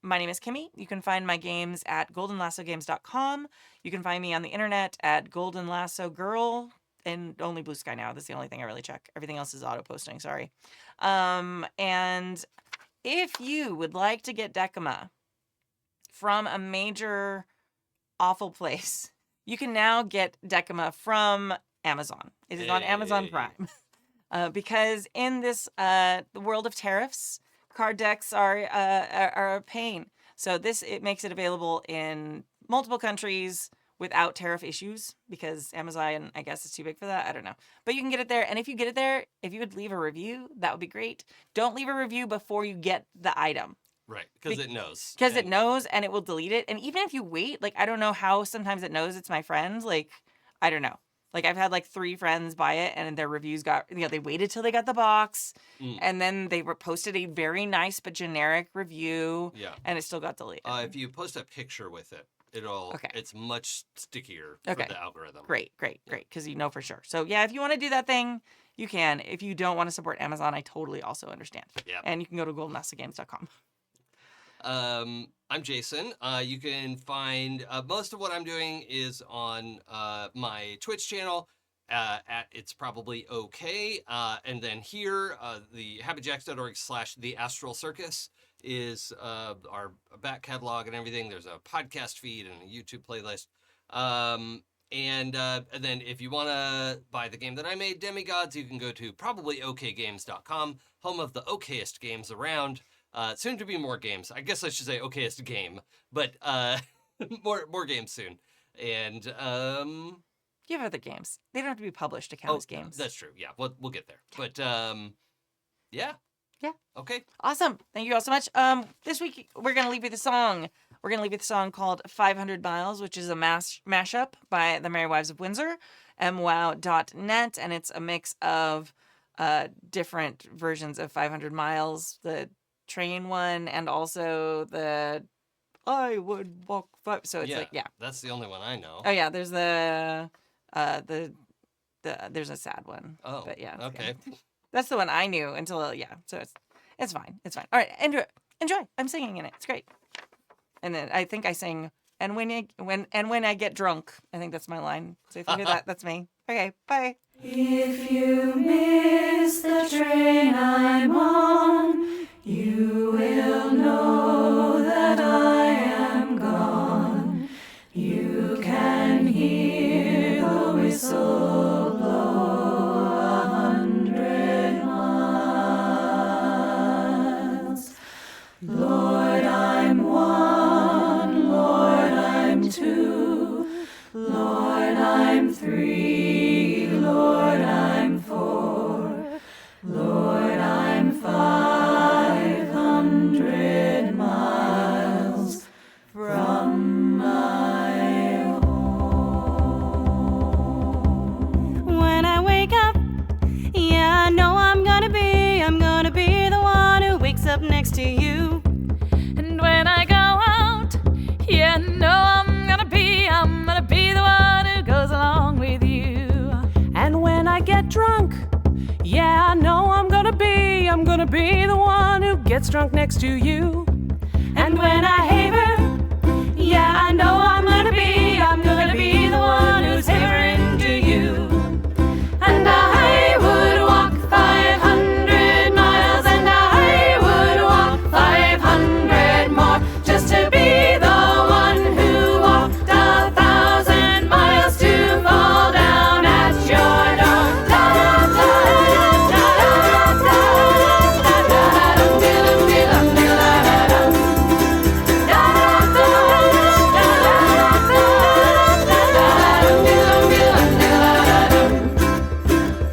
My name is Kimmy. You can find my games at goldenlassogames.com. You can find me on the internet at Golden Lasso Girl, and only Blue Sky now. That's the only thing I really check. Everything else is auto-posting, sorry. And if you would like to get Decima from a major awful place, you can now get Decima from Amazon. It is on Amazon Prime. Because in this the world of tariffs, card decks are a pain. So it makes it available in multiple countries without tariff issues because Amazon, I guess, is too big for that. I don't know. But you can get it there. And if you get it there, if you would leave a review, that would be great. Don't leave a review before you get the item. Right, because it knows. Because it knows and it will delete it. And even if you wait, like, I don't know how sometimes it knows it's my friend. Like, I don't know. Like, I've had, like, 3 friends buy it, and their reviews they waited till they got the box, and then they posted a very nice but generic review, and it still got deleted. If you post a picture with it, it's much stickier for the algorithm. Great, because you know for sure. So, yeah, if you want to do that thing, you can. If you don't want to support Amazon, I totally also understand. Yeah. And you can go to goldenlassogames.com. I'm Jason. You can find most of what I'm doing is on my Twitch channel at It's Probably Okay. And then here, the happyjacks.org/The Astral Circus is our back catalog and everything. There's a podcast feed and a YouTube playlist. And then if you want to buy the game that I made, Demigods, you can go to probablyokgames.com, home of the okayest games around. Soon to be more games. I guess I should say okayest game, but more games soon. And you have other games. They don't have to be published to count as games. That's true. Yeah, we'll get there. But yeah. Okay. Awesome. Thank you all so much. This week we're gonna leave you the song. We're gonna leave you the song called 500 Miles, which is a mashup by the Merry Wives of Windsor, mwow.net, and it's a mix of different versions of 500 Miles. The train one and also the I would walk 5. So it's that's the only one I know. Oh yeah, there's the there's a sad one. Oh, but yeah, okay. That's the one I knew until so it's fine. All right, enjoy. I'm singing in it. It's great. And then I think I sing and when I get drunk. I think that's my line. So if you hear that, that's me. Okay, bye. If you miss the train I'm on, you will know that I am gone. You can hear the whistle blow 100 miles. Lord, I'm 1, Lord, I'm 2, Lord, I'm 3, Lord, I'm 4, Lord, I'm 500 miles. get drunk, yeah, I know I'm gonna be the one who gets drunk next to you. And when I haver, yeah, I know I'm gonna be the one who's havering to you. And I would walk 500 miles, and I would walk 500 more, just to be the one who walked 1,000 miles to fall down at your door.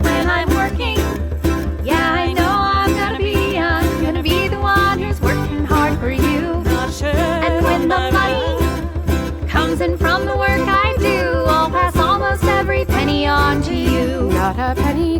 When I'm working, yeah, I know I'm gonna be the one who's working hard for you. Not sure. And when the money comes in from the work I do, I'll pass almost every penny on to you. Not a penny